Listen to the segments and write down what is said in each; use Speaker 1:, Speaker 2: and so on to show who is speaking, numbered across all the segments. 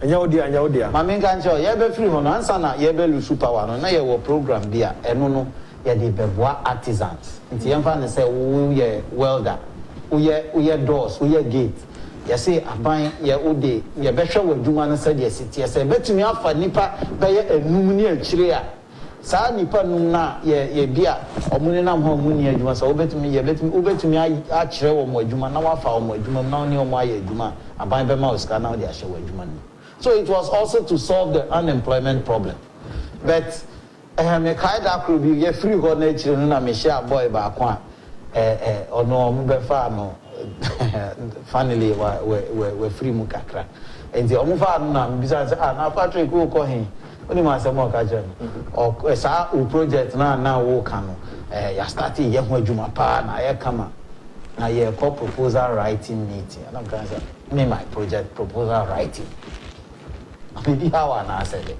Speaker 1: anya
Speaker 2: Mami kancho ye be free hono ansa na ye be lusu power no na ye wo program bia eno no ye de beboa artisans nti ye mfa ne say wo ye welder wo ye doors wo ye gate ye say aban ye ode ye be hwe wadwuma no say de siti ye say betumi afa nipa be ye enum ni akire a saa nipa num na ye bia omuni nam ho omuni adwuma so obetumi a kire wo mo adwuma na wafa wo mo adwuma na oni omo aye adwuma aban be ma osika na wo de ahye wo adwuma no. So it was also to solve the unemployment problem. But me kind of could be free ho na chire no na me share boy ba kwa ono mo be fa no finally we free mu kakra. Enti omo fa no na bisa say na Patrick wo ko hin oni ma say mo ka je o sa o project na wo ka no ya start ye ho adwuma pa na ye kama na ye call proposal writing meeting and I'm going to say me my project proposal writing. Maybe how I said it.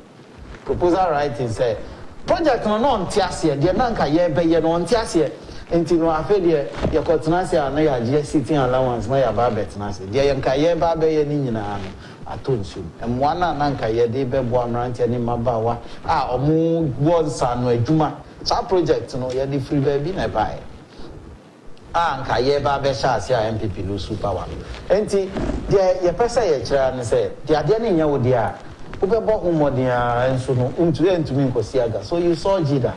Speaker 2: Proposal writing say project no ntiase de nanka ye be ye no ntiase enti no afa de ye kotenase na ya je sitting allowance na ya ba betnase de ye nka ye ba be ye ni nyina no atonsu emwa na nanka ye de be bo amrante ni mabawa omu wonsa no adwuma sa project no ye de free baby na buy nka ye ba be sha ase a MPP lo super one enti de ye pesa ye kira ne say de ade na nya wo de a ubebo homodia enso no entumi nkosiaga. So you saw Jida.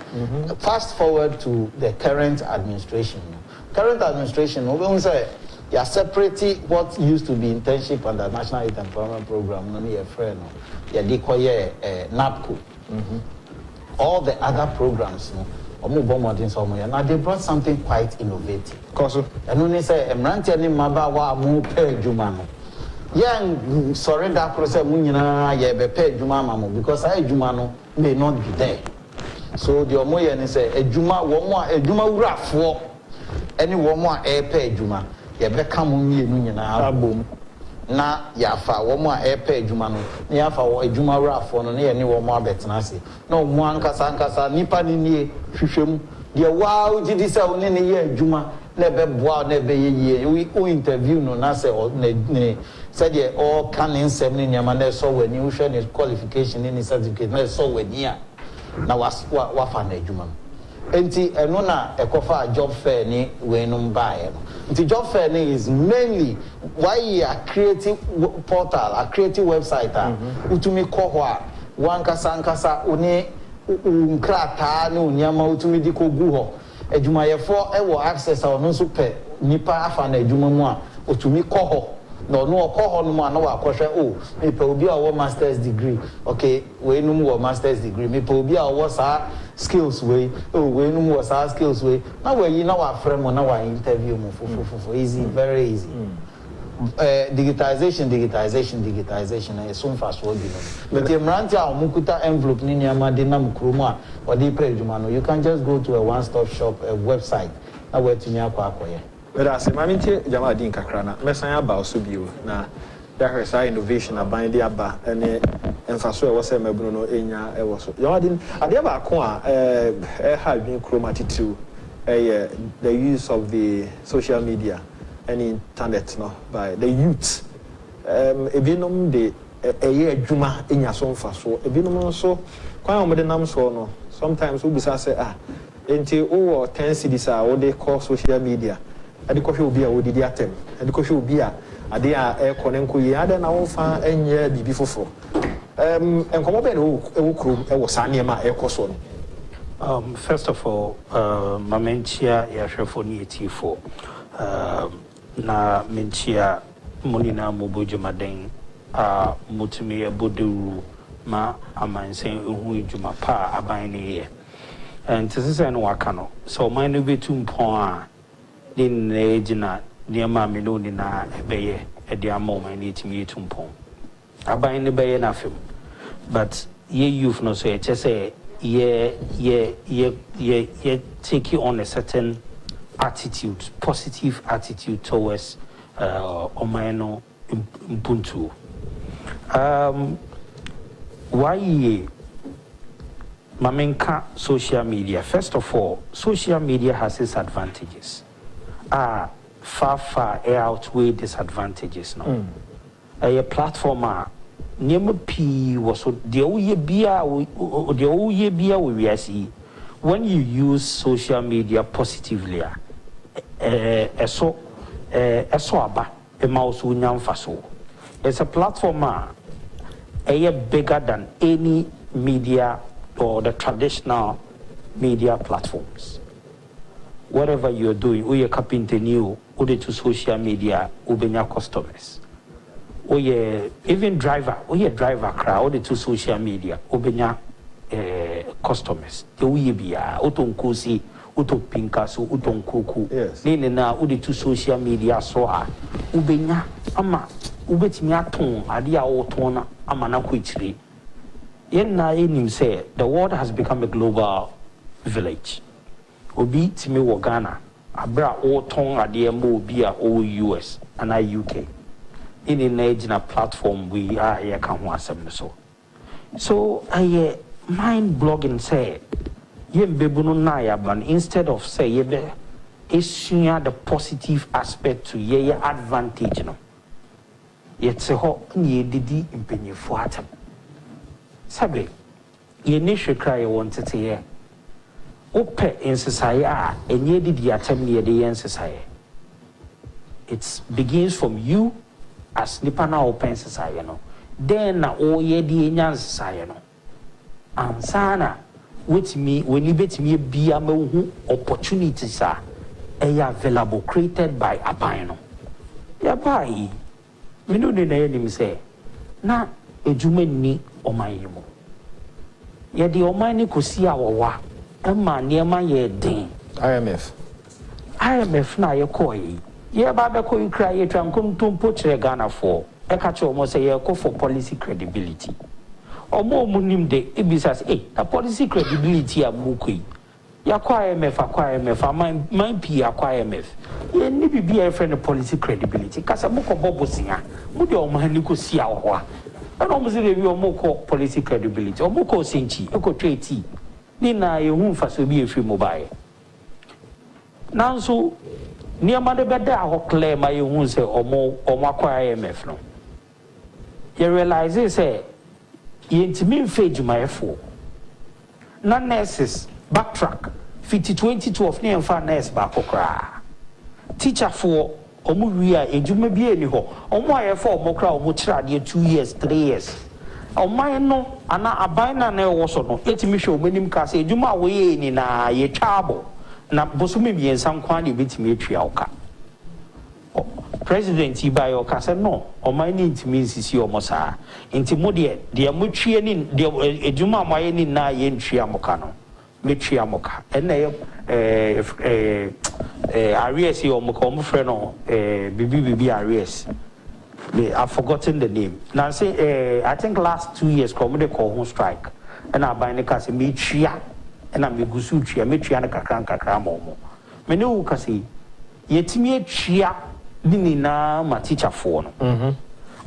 Speaker 2: Fast forward to the current administration. Current administration we say you are separating what used to be internship under National Youth Employment Program no me friend no ya dekoye NAPCO. All the other programs no now they brought something quite innovative. And when they say emrante ni mabawa mu pe juma no young sorry that process munyina ye be pay juma mamo because I juma no may not be there. So the omoye ni say ejuma wo mo ejuma wurafo any wo mo e pay juma ye be ka mo mienu nyina abom na yafa wo mo e pay juma no na yafa wo ejuma wurafo no na ye ni wo mo abetena ase na mo ankasa nipa ni nie hwehwem de wow gidi say oni ni ye ejuma na be boa na be ye we interview no na say ne said ye all canon 7 nyama na so wani wo hwe ne qualification ni certificate na so wani a na wafa na adwuma enti eno na ekofa job fair ni we no mbae no nti job fair ni is mainly why you are creating portal a creative website utumi ko ho a wankasa oni nkrata na onyama utumi di ko gu ho adwumayefo ewo access a ono so pe nipa afa na adwuma mu a utumi ko ho no okoho no ma na wa akohwe me pe obi a wo master's degree okay we no wo master's degree me pe obi a wo sa skills we we no wo sa skills we na we yi na wa frame na wa interview mu fo easy very easy. Digitization e so mfa so bi no but emrante a omukuta envelope ni niama de na mkromu a odi pe adwuma no you can just go to a one stop shop a website na we tumi akoye.
Speaker 1: But as a maminti Jamadin Kakrana, Messiah Bausu Biu, na there is innovation about the Abba and Faso was a Mabruno Enya Ewoso. Yardin, I never qua have been chromatic the use of the social media and internet no by the youth. Ebinum de a year Juma in your son Faso, Ebinum so quite on the name so no. Sometimes we say, until 10 cities are what they call social media. And the coffee will be a woody atem, and the coffee will be a dear air conenco yada na ofa and ye be before. And come up and was Sanyama air coson.
Speaker 3: First of all, Mamentia Yashafoni T4 na Mentia Munina Mubuja Madeng Mutumi Budu ma aman saying Juma pa abine. And this is an wakano. So mine will be 2 points. Din ejina niema miloni na ebeye edia moma ni timi tumpon aban ne beye na fem but ye youth no so ye say ye take you on a certain attitude, positive attitude towards omaino impuntu why mamenka social media. First of all, social media has its advantages far outweigh disadvantages now. A platform nneɛma pii wɔ so deɛ woyɛ bia wɔ wiase yi when you use social media positively ɛso aba ɛma wo so wonya mfaso. It's a platform bigger than any media or the traditional media platforms. Whatever you're doing, you're carpenter new, or to social media, ubenya customers. Or even driver, crowd, or to social media, ubenya customers. The we be uton kosi, uton pinkaso, uton kuku.
Speaker 1: Yes.
Speaker 3: Nene na udi to social media so ubenya ama ubetimi aton ade a wotona ama na kwitire. Yen na enim say the world has become a global village. Obi timi wo Ghana abra woton ade mo obi a o US and UK. In the na platform we are here kan ho asem so. So mind blogging say yen bebu no na ya ban instead of say ye be esua the positive aspect to ye advantage no. Yetse ho ye didi mpenyefo atam. Sabe ye ne hwekra ye wonte te ye. Ope in society enye didi atam ne ye de ye society. It begins from you as nipa na open society no. Then na o ye di enya society no. Ansana with me when you bet me be a opportunities are available created by abino. Ya bai me no de na enim say na edwuma ni omanyimu. Ye de omani kosi awowa ema niema ye den IMF na ye koyi ye ba be koyi kra ye twankom tompo kire Ghana for e ka che omo say ye ko for policy credibility. Omo munim de ebisas the policy credibility a mukui yakwa IMF man pi yakwa IMF ye ni bibia friend policy credibility kasa moko bobosia mu de omo hani ko sia wo a na omo se de bi omo ko policy credibility omo ko senchi e ko tweti ni na ye hu faso bi efri mobile nanso ni amade beda ho clear ma ye hu se omo akwa IMF no you realize say yentimi mfe jumayefo na nurses backtrack 2012 ne mfa nurse ba kokra teacher for omu wi a ejuma bi eni ho omu ayefo omu kra omu kirade 2 years 3 years oman no ana aban na ewo so no etimi hwe omanim ka se ejuma wo ye ni na ye twabo na bosumi biensa nkwa ne betimi atwa oka President Ibayo kase no oman ni ntimi nsisi omosa nti mo de mutwie ni de ejuma amaye ni na ye ntwia moka no metwia moka ena Aries omoka omfre no bibi Aries I've forgotten the name now say I think last 2 years come they call home strike and aban ne kase metwia ena megusu twia metwia na kakra momo me ne wo kase yetimi atwia na ma teacher for no.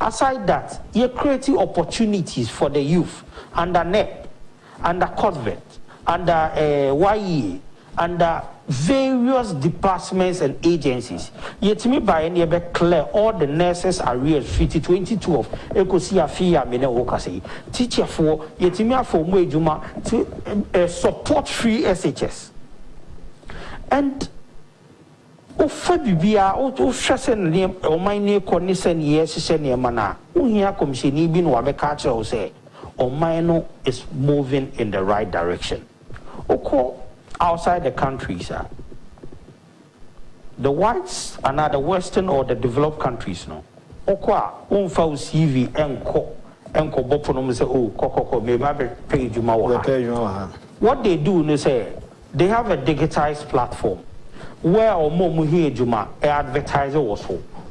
Speaker 3: Aside that, you're creating opportunities for the youth under NEP, under COSVET, under YE, under various departments and agencies. Yet me by any be clear all the nurses arrears 2012 ekosi afia me na wokase teacher for yet me for mo ejuma to support free SHS. And ofa bibia o hwese ne oman ne konise ne yesese ne mana ohia komisheni bi no wabeka kire o say oman no is moving in the right direction. Oko outside the countries the whites and the western or the developed countries no oko a onfa o CV enko bopo no say oh kokoko me ba page ma wa. What they do no say they have a digitized platform where omo hi ejuma advertise so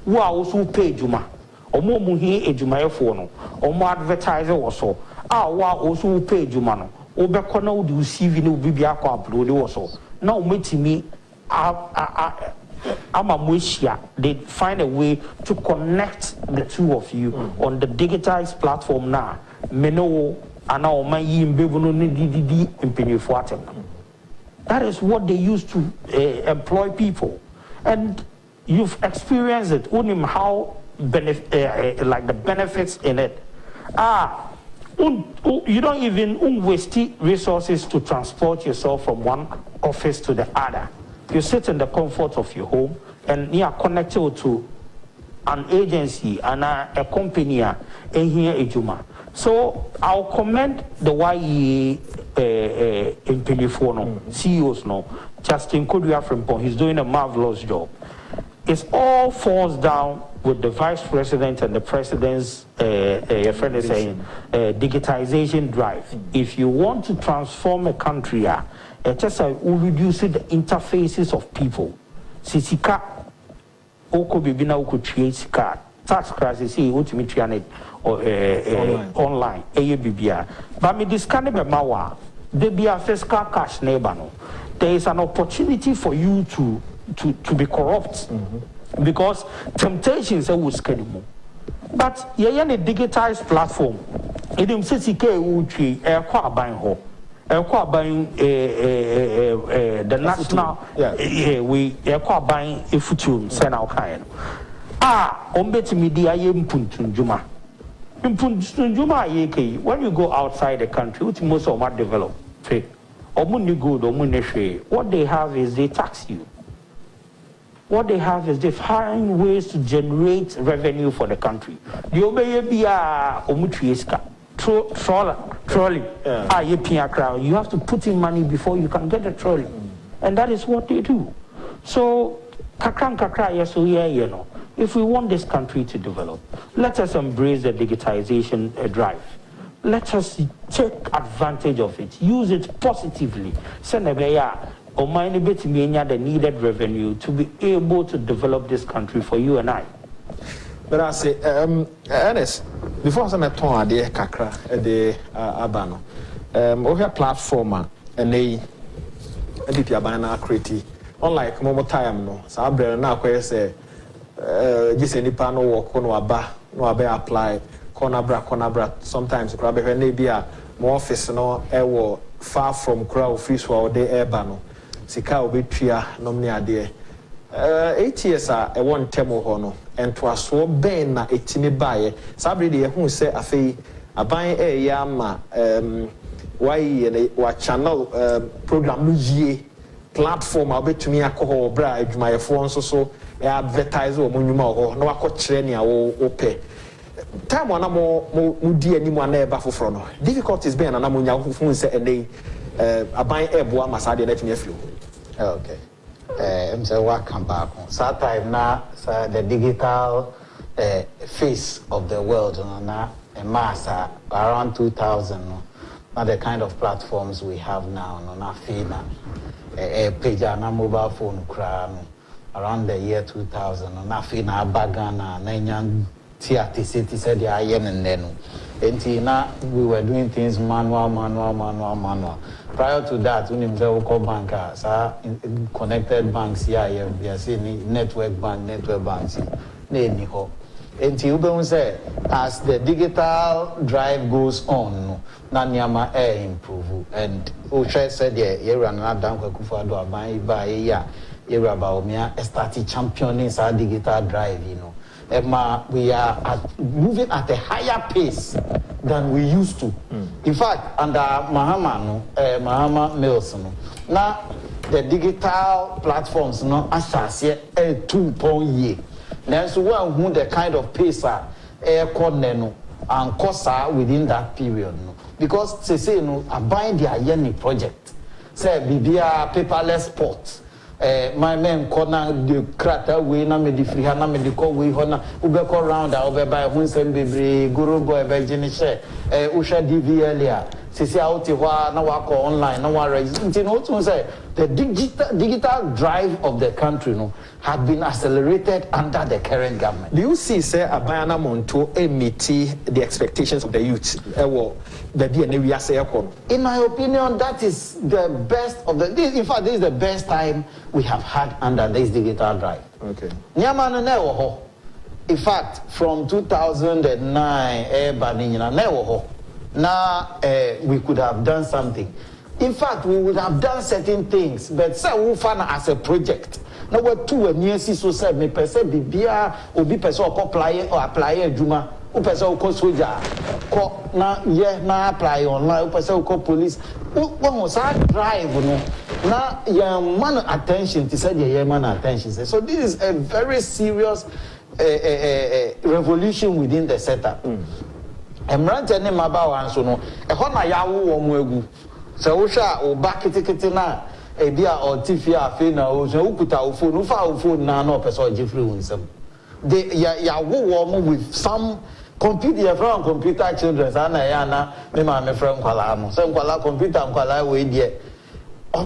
Speaker 3: wo a wo so page ejuma omo hi ejuma efo no omo advertise wo so a wo a wo so page ejuma no obekọ na wo do CV na obi bia akọ upload wo so na o metimi they find a way to connect the two of you on the digitized platform now meno ana o man yi mbebu no ni didi impenyefo atem. That is what they use to employ people, and you've experienced it. Only how like the benefits in it. You don't even waste resources to transport yourself from one office to the other. You sit in the comfort of your home and you are connected to an agency and a company in here ejuma. So I'll commend the YE in Pelifono, CEOs no, Justin Kodua Frimpong, he's doing a marvelous job. It all falls down with the vice president and the president's your friend is saying digitization drive. If you want to transform a country, just will reduce the interfaces of people. Sisika oko bibina oko create sika tax crisis see ultimately online bibia. But me discount be mawa there be a fiscal cash neighbor no. There is an opportunity for you to be corrupt because temptations will scale you. But you have a digitized platform. It is the national we buying a future send out kind. Media impuntunjuma. Impuntunjuma when you go outside the country, which most of them develop, what they have is they tax you. What they have is they find ways to generate revenue for the country. The trolley. You have to put in money before you can get a trolley. And that is what they do. So, if we want this country to develop, let us embrace the digitization drive. Let us take advantage of it. Use it positively. Or mind bit the needed revenue to be able to develop this country for you and I.
Speaker 1: But I say, Ernest, before I say ton ade kakra de abano, we have platform and they edit abana create. Unlike momo time no, so abre na akwa say just nipa no work no aba apply corner bra sometimes crab when be a more office no e far from crowd office or de eba no. Sika obetria nomni ade 8 years a won temo ho no ento aso ben na etimi bae sabre de hu se afei aban ya ma wa channel program no yie platform obetumi akoho bra adwumayefo nso so advertise o monwuma ho na wakokire ne a wo pe time wana mo di animu na eba foforo no difficulties ben na mo nya hu se ene aban ebo amasade na etimi afio.
Speaker 2: Okay. I'm saying what come back on. So time now, the digital face of the world, now a mass around 2000. Now the kind of platforms we have now, now Fina, a page on a mobile phone, around the year 2000. Now Fina Bagana, Nanyan Tiati City said, "Yeah, and then." Now we were doing things manual. Prior to that, when we were banker, connected banks here, we are seeing network banks. Until say, as the digital drive goes on, Nanyama improve. And Osha said, "Yeah, run down Kufado by started championing our digital drive, we are moving at a higher pace than we used to. In fact, under Mahama Mills, now the digital platforms as 2.0. Then so we the kind of pace and cost within that period. Because they say I buy the Ayeni project. Say Bibia paperless port. My men corner the crater we na me di free na me di call we hona ubeko round over by hunsem bebre guru boy virgin share usha DVL sisi out na wako online na wa register no to say the digital drive of the country had been accelerated under the current government.
Speaker 1: Do you see say Abayana Monto meet the expectations of the youth?
Speaker 2: In my opinion, that is the best of the. In fact, this is the best time we have had under this digital drive.
Speaker 1: Okay.
Speaker 2: In fact, from 2009, now we could have done something. In fact, we would have done certain things, but say we found as a project. Now we're 2 years so said me per se bibia obi person apply juma person who call soldier, call na apply online, person who call police. One was drive, now man attention to say the man attention. So this is a very serious revolution within the setup. Emrante ne mabawa nso no ehọ na yawo wo mu egu se wo hwa o ba kitikiti na e bia o tifi afi na o so ukuta o phone fa o phone na na person o jefri wonsam de yawo wo mu with some computer from computer children na ya na me ma me friend kwala no so kwala computer kwala we die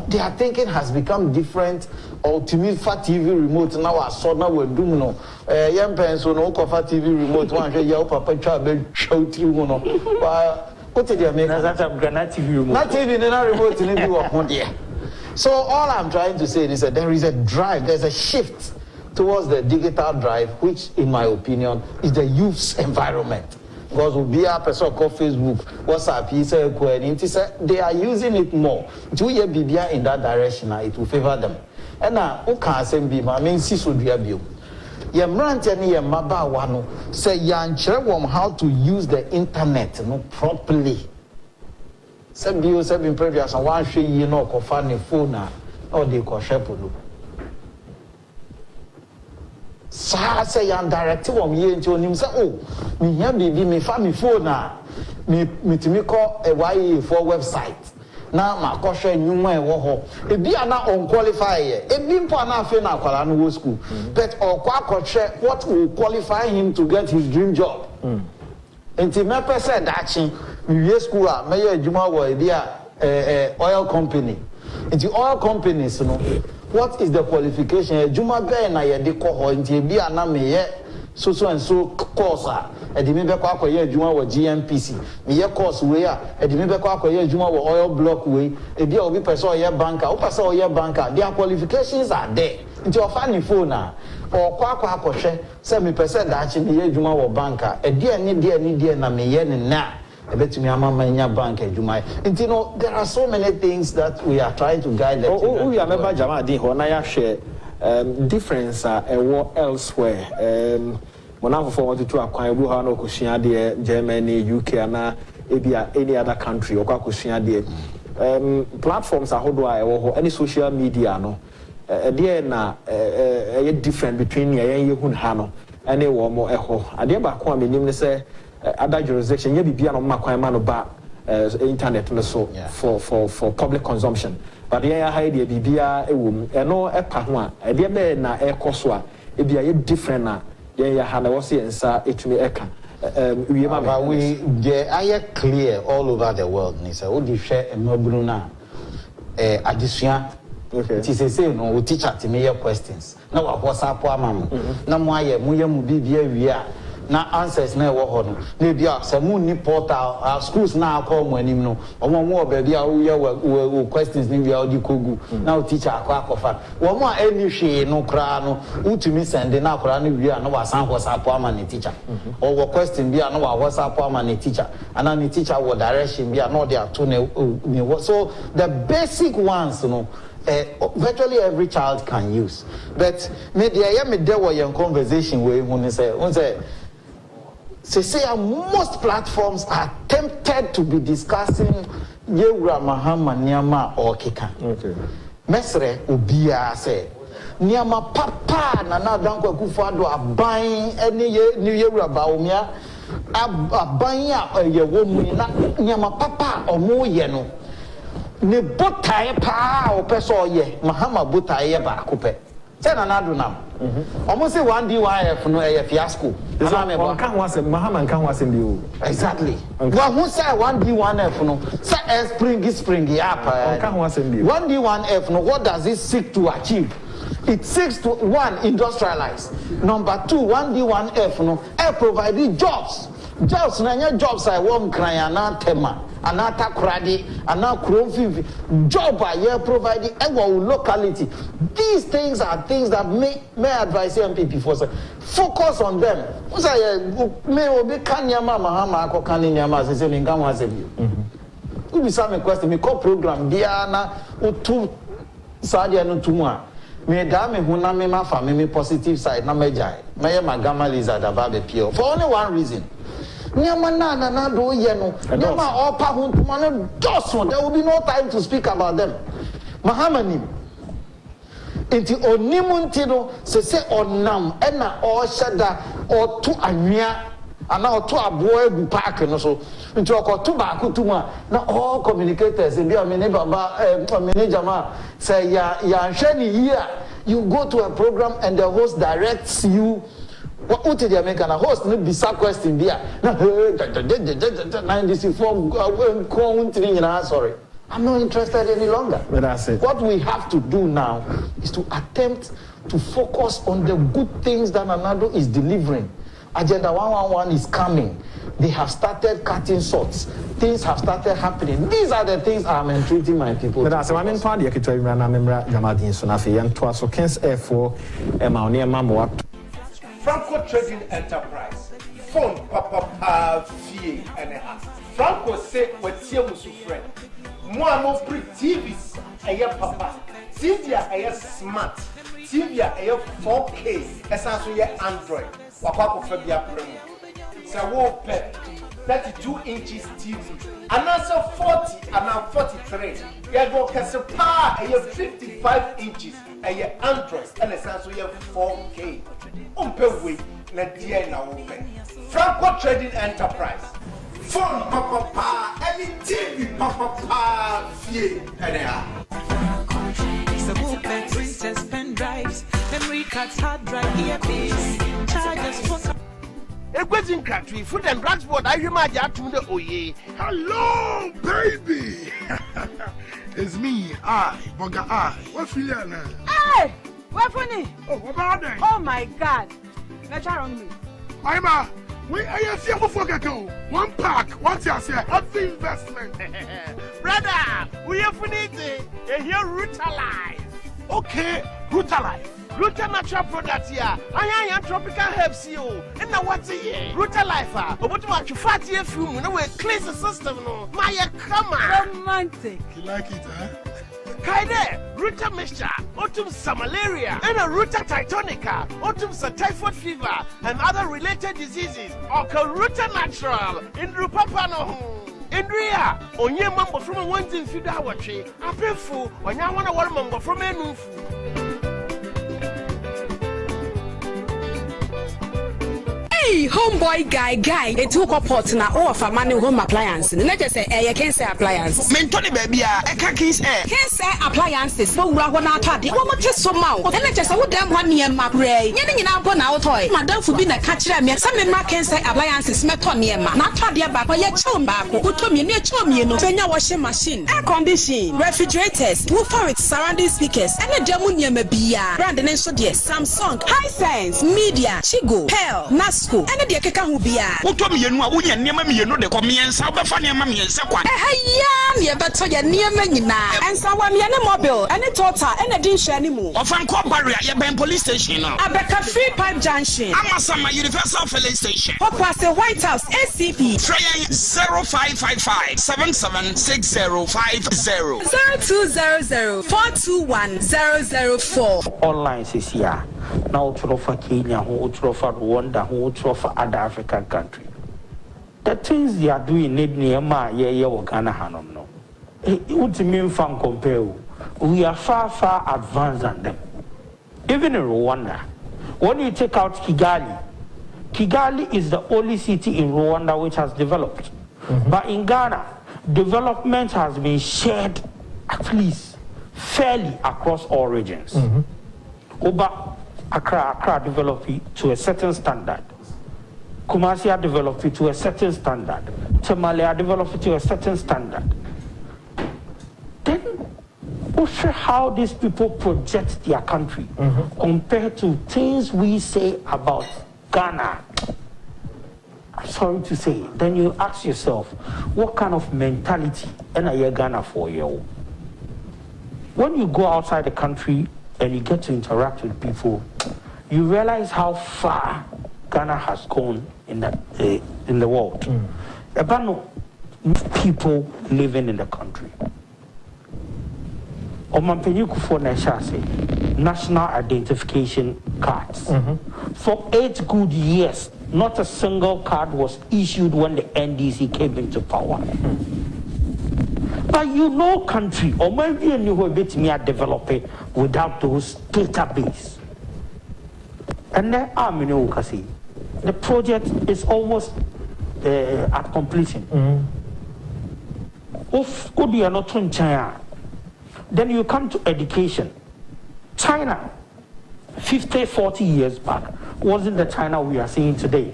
Speaker 2: their thinking has become different. Ultimate fat TV remote now I saw now we're doing no young parents no fat TV remote one say your papa try be show through no what did they make that TV remote not TV na remote ni be work there. So all I'm trying to say is that there is a drive, there's a shift towards the digital drive, which in my opinion is the youth's environment. Because we'll be a person called Facebook, WhatsApp, they are using it more. 2 years BBA in that direction, it will favor them. And now, who can't say be my main sister do ye brand any maba wano say yan chere how to use the internet no properly. Say bio say in previous and one share you know ko fa ne phone or they ko share polo. Sa say yan direct wom ye nti onim say oh me hia bibi me fa me phone me timi ko a YE4 website na ma ko hwe nwuma e wo ho e bia na on qualify e bi mpo na afi na akwala no school but or kwa hwe what will qualify him to get his dream job enti me person dachi we school a me ye adwuma wo e bia oil company enti oil companies no what is the qualification adwuma be na ye de ko ho enti bia na me ye so and so course edi me be kwa akoye adwuma wo GMPC me ye course we edi me be kwa akoye adwuma wo oil block we ebi obi person oye banker o person oye banker their qualifications are there nti ofa ni phone or kwa akohwe say me person da achi me ye adwuma wo banker edi eni na me ye ne na ebetumi amama nya bank adwuma nti no there are so many things that we are trying to guide them
Speaker 1: we are member jama din ho na ya share difference elsewhere Monafo want to acquire Buha no Kushia de Germany, UK and any other country or Kushia de platforms are how any social media no there na different between Yehun Hano and a more echo. I dear back one meaning say other jurisdiction ye be on Makwamano ba internet so for public consumption. But yeah, I idea bibia and no a partner, a dear man na air coswa, it be a different na. Yeah, Hannah was here and saw it to me.
Speaker 2: They are clear all over the world. Nisa, who do share a Bruna? Addition. Okay. It is a say no teacher to me your questions. Now, what's up, Mamma? No more, Muya Mubi, we are. Na answers na wo ho no na bia samu ni portal schools na call mo anim no omo mo baby a wo questions ni bia odi kogu na o teacher akofa wo mo any hwe no kra no utumi send na kra no bia no wa san WhatsApp ama ni teacher or wo question bia no wa WhatsApp ama ni teacher and ni teacher wo direction bia no dey ato ne so the basic ones no virtually every child can use but me there were your conversation where you say most platforms are tempted to be discussing Yewura Mahama Niama or Kika. Okay. Mesre Ubia say Niama Papa Nana Danko Kufado are buying any New Yewura Baumia are buying a woman Niama Papa or more yeno. Ne botae pa or peso ye Mahama botae ba coupe. Say another nam. Almost say 1D1F no a fiasco.
Speaker 1: Can't was a Mahaman can't was in you.
Speaker 2: Exactly. Well, who say 1D1F no? Say springy up.
Speaker 1: Can't was in you.
Speaker 2: 1D1F no. What does it seek to achieve? It seeks to one industrialize. Number two, 1D1F no. Providing jobs. Jobs na jobs I want crying tema. Anata kradi, anata kronfi, job I providing our locality. These things are things that may advise MPP for focus on them. May obi kanyama mahama ako kanyama se me ngamwa se bi. We be some question me call program dia na utu sadia no tumu me da me hu na me ma fa me positive side na me jai. Me magama lizard aba be pure for only one reason. Nyama na do yeno. Nyama all power to doso. There will be no time to speak about them. Mahamanim. Inti onimunti no se onam ena o shada o to anwia ana o to aboa egu park no so nti okoto ba akotuma na all communicators e bia me ne baba manager ma say ya hwe ni here you go to a program and the host directs you what the American host no bisa question bia na 94 sorry. I'm not interested any longer.
Speaker 1: But that's it.
Speaker 2: What we have to do now is to attempt to focus on the good things that Nanado is delivering. Agenda 111 is coming. They have started cutting sorts. Things have started happening. These are the things I'm entreating my people.
Speaker 1: But that's why I'm in Pandia Kitari and I'm Jamadin Sonafi and Twaso Kens Air4 Emaunia Mamma.
Speaker 4: Franco Trading Enterprise. Phone Papa Fee and a half. Franco say what Tiamusu friend. Moi pre TVs aya papa TV aya smart TV aya 4K esanso ye Android wakwa ko fa bia prem say wo pe 32 inches TV anasa 40 and 43 ye go kese pa aya 55 inches aya Android and esanso ye 4K umpe we na dia na wo pe Franco Trading Enterprise. Phone papa any TV papa fee anyhow.
Speaker 5: So booklet, printers, pen drives, memory cards, hard drive, earpiece, chargers, phone.
Speaker 4: A question country, food and drugs board. I remember to the oye.
Speaker 6: Hello, baby. It's me, Boga What's really now?
Speaker 7: Hey, what funny?
Speaker 6: Oh, what about that?
Speaker 7: Oh my God, let's try on me.
Speaker 6: I'm we are here for go. One pack, what's your say? Heavy investment.
Speaker 4: Brother, we are finito. Here, Rutalife.
Speaker 6: Okay, Rutalife.
Speaker 4: Ruta natural products here. I am tropical herbs here. And now what's it? Rutalife. But what you fatty a few, no way, cleanse the system. No, my come
Speaker 7: romantic.
Speaker 6: You like it, huh?
Speaker 4: Kaide, Ruta mixture, autumn malaria, and a Ruta titonica, autumn typhoid fever, and other related diseases. Okay, Ruta natural in Rupapano. Indria, onye mambo from a one thing feed our tree. I pay for when I want to warm mambo from a new food.
Speaker 8: Hey, homeboy guy, it's who pot na all of a man home appliances. Let us say, I can say appliances.
Speaker 4: Mentoni baby, I can't
Speaker 8: say appliances, but we're going to talk. What much is so mouth? And let us say, what damn 1 year map ray. Getting in our bonnet toy. Madame for being a catcher, me some man can say appliances, metonium, not Tadia back, or your chum back, who told me near chum, you know, when your washing machine, air conditioning, refrigerators, woofer with surrounding speakers, and a demunium be brand and so dear Samsung, Hisense, Media, Chigo, Pearl, Nasco. And the Kaka who be a Utomi and Wawuya near me, you know, the communion, Sabafania, Mammy, and Sakwa. Yeah, but so you're near me now. And someone yana mobile, and a total, and a dish anymore. Of Uncle Barrier, your police station. I bet a free pipe junction. I'm a universal filling station. What was the White House SCP? 0555 776050 0200 421 004.
Speaker 3: Online is here. Now to offer Kenya, who to offer Rwanda, who to offer other African countries. The things they are doing need near yeah, or Ghana Hanum no. What do you mean from compare? We are far advanced than them. Even in Rwanda, when you take out Kigali is the only city in Rwanda which has developed. But in Ghana, development has been shared at least fairly across all regions. Accra developed it to a certain standard. Kumasi developed it to a certain standard. Somalia developed it to a certain standard. Then, how these people project their country compared to things we say about Ghana. I'm sorry to say. Then you ask yourself, what kind of mentality am I Ghana for you? When you go outside the country and you get to interact with people, you realize how far Ghana has gone in the world. About people living in the country. Omanfm for national identification cards. For 8 good years, not a single card was issued when the NDC came into power. But you know country, or maybe you knew bit me are developing without those database. And then the project is almost at completion. If you are not in China, then you come to education. China, 50, 40 years back, wasn't the China we are seeing today.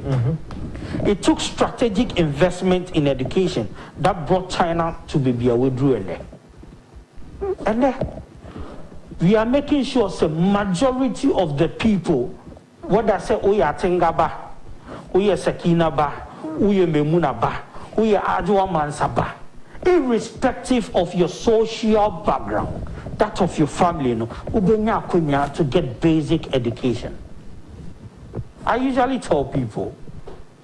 Speaker 3: It took strategic investment in education that brought China to be a withdrawal. And then we are making sure the majority of the people, what I say, we are Tengaba, we are Sakina Ba, we are Memuna Ba, we are Adwa Mansaba, irrespective of your social background, that of your family, to get basic education. I usually tell people,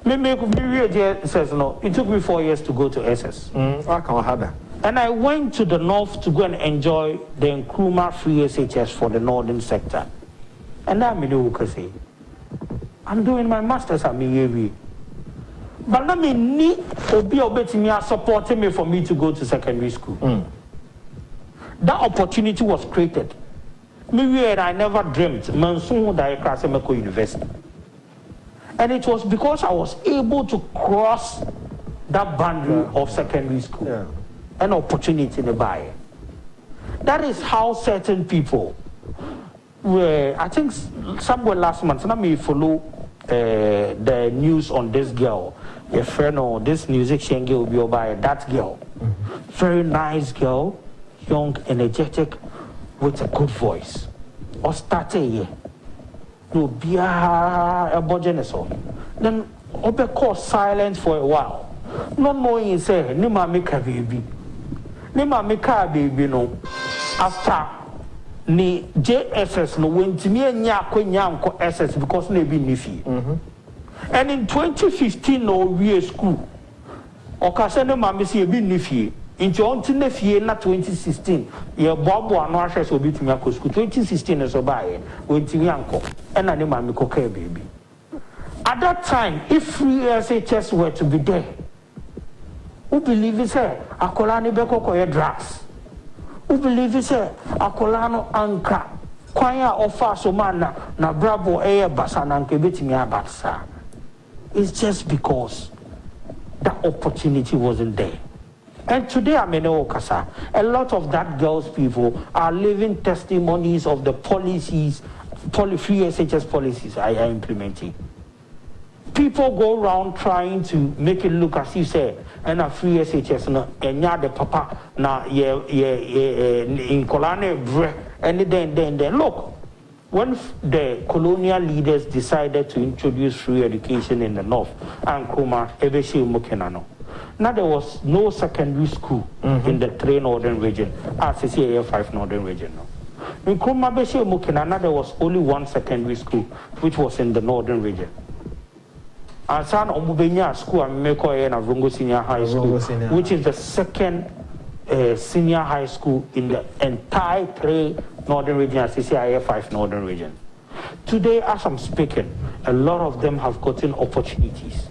Speaker 3: says no, it took me 4 years to go to SS. And I went to the north to go and enjoy the Nkrumah free SHS for the northern sector. And I'm doing my master's at Miyewi. But let me need to supporting me for me to go to secondary school. That opportunity was created. Maybe I never dreamt Mansoon Dayakrasemeko University. And it was because I was able to cross that boundary of secondary school. An opportunity in the buy. That is how certain people were, I think somewhere last month, let me follow the news on this girl. A friend or this musician girl will be by that girl. Very nice girl, young, energetic, with a good voice. Or started no be a bogeneso. Then Obe called silent for a while. Not knowing say Nima make a baby. Nima make a baby no. After ni JSS no went to me and Yako SS because maybe nifi. And in 2015 no we school. Okasene mami si ebi nifi. Into on to na 2016, your Bobo and Russia will be to me school. 2016 is a buy, went to Yanko, and I name care baby. At that time, if free SHS were to be there, who believe it's a Akolani Beko Koya drugs? Who believe it's a Akolano Anka, Quaya or Fasomana, na Bravo Air Basan Kebiti Batsa? It's just because that opportunity wasn't there. And today I'm in Okasa. A lot of that girls' people are living testimonies of the policies, free SHS policies I are implementing. People go around trying to make it look as you say, and a free SHS no, and ya the papa na in Kolane bre, and then look. When the colonial leaders decided to introduce free education in the north, and Kuma Ebeshi Mukenano. Now there was no secondary school in the 3 northern region, CCAF 5 northern region. In Krumabeshe Mukinana, there was only one secondary school, which was in the northern region. And San Omubenya School and Meko and Avungo Senior High School, which is the second senior high school in the entire 3 northern region, CCIF 5 northern region. Today, as I'm speaking, a lot of them have gotten opportunities.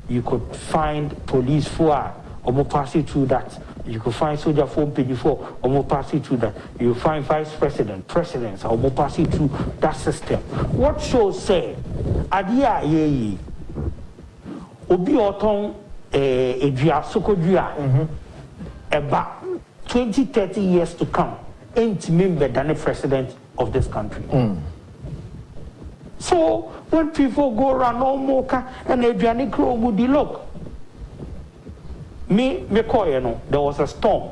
Speaker 3: You could find police for almost passing through that. You could find soldier phone page for almost passing through that. You find vice president, presidents almost passing through that system. What shows say, Adia ye Obi Otong Edria Sokodria about 20, 30 years to come, ain't member than the president of this country. So when people go around no mocha and Adriani Crow would look. Me call there was a storm.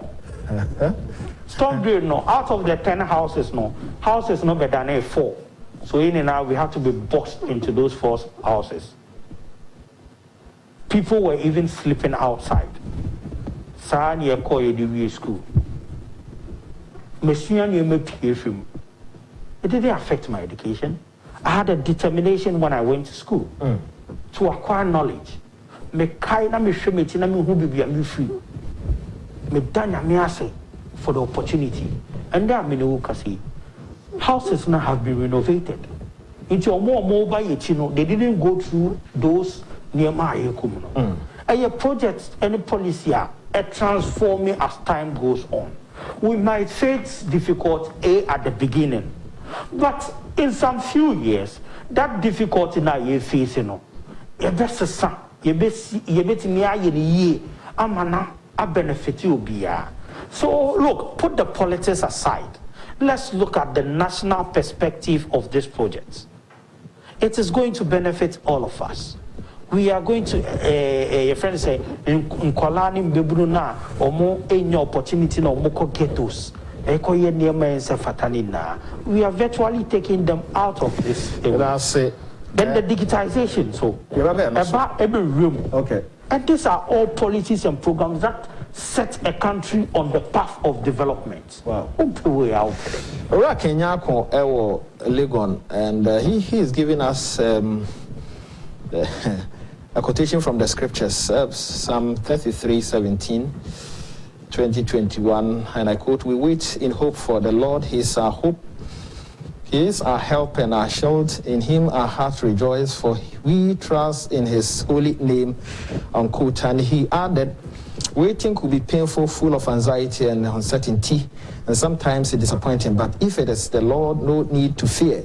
Speaker 3: Storm drill no out of the 10 houses no better than 4. So in and out we have to be boxed into those 4 houses. People were even sleeping outside. Sa near call you school. It didn't affect my education. I had a determination when I went to school to acquire knowledge. Me kaina me shemeti na me hu bibia me free. Me danya me ase for the opportunity. And there me no kasi houses now have been renovated. Into a more mobile, they didn't go through those near my communal. A project, any policy, a transforming as time goes on. We might face difficulty at the beginning, but in some few years, that difficulty now you're facing, you best son, you bet me amana a benefit you be. So look, put the politics aside. Let's look at the national perspective of this project. It is going to benefit all of us. We are going to, your friend say, in Kolani Bebruna, or more any opportunity no more ghettos. We are virtually taking them out of this. Then the digitization, so about every room.
Speaker 1: Okay.
Speaker 3: And these are all policies and programs that set a country on the path of development.
Speaker 1: Wow.
Speaker 3: Ora
Speaker 1: Kenyako Ewo Legon, and he is giving us a quotation from the scriptures, Psalm 33:17, 2021, and I quote, "We wait in hope for the Lord. He is our hope. He is our help and our shield. In him our hearts rejoice, for we trust in his holy name," unquote. And he added, "Waiting could be painful, full of anxiety and uncertainty, and sometimes it's disappointing. But if it is the Lord, no need to fear.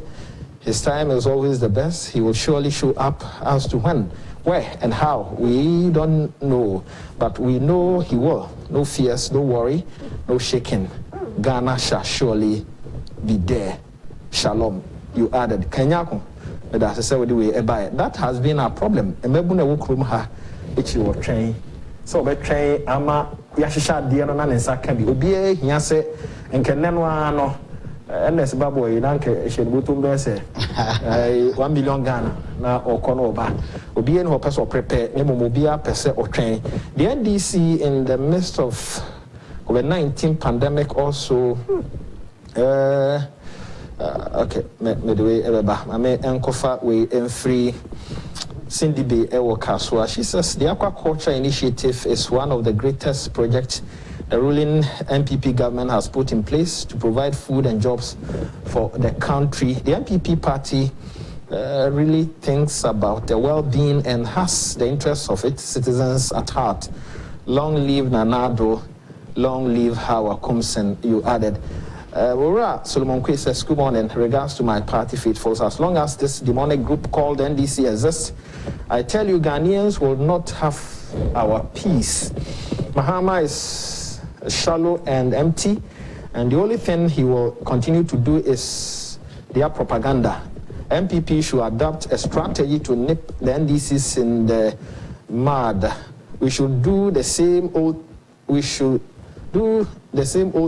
Speaker 1: His time is always the best. He will surely show up. As to when, where, and how, we don't know. But we know he will. No fears, no worry, no shaking. Ghana shall surely be there." Shalom. You added. Kenyako. That has been our problem. So be train ama yahyehyɛ adeɛ no na ne nsa ka bi obiara hia sɛ nkɛnɛ no ara no NS babo yi na nkɛ hyɛ no botom bɛɛ sɛ 1 million Ghana na ɔkɔ no ɔba obiara ne ɔpɛ sɛ ɔprepare ne mmom obiara pɛ sɛ ɔtwɛn. The NDC in the midst of COVID-19 pandemic also okay me the way ɛbɛba ame ɛnkɔfa wei ɛmfiri Cindy B. Ewo Kaswa. She says the aquaculture initiative is one of the greatest projects the ruling MPP government has put in place to provide food and jobs for the country. The MPP party really thinks about the well-being and has the interests of its citizens at heart. Long live Nanado, long live Howard Kumsen, you added. Solomon Kwe says, "Good morning. In regards to my party faithfuls, as long as this demonic group called NDC exists, I tell you, Ghanaians will not have our peace. Mahama is shallow and empty, and the only thing he will continue to do is their propaganda. MPP should adopt a strategy to nip the NDCs in the mud. We should do the same old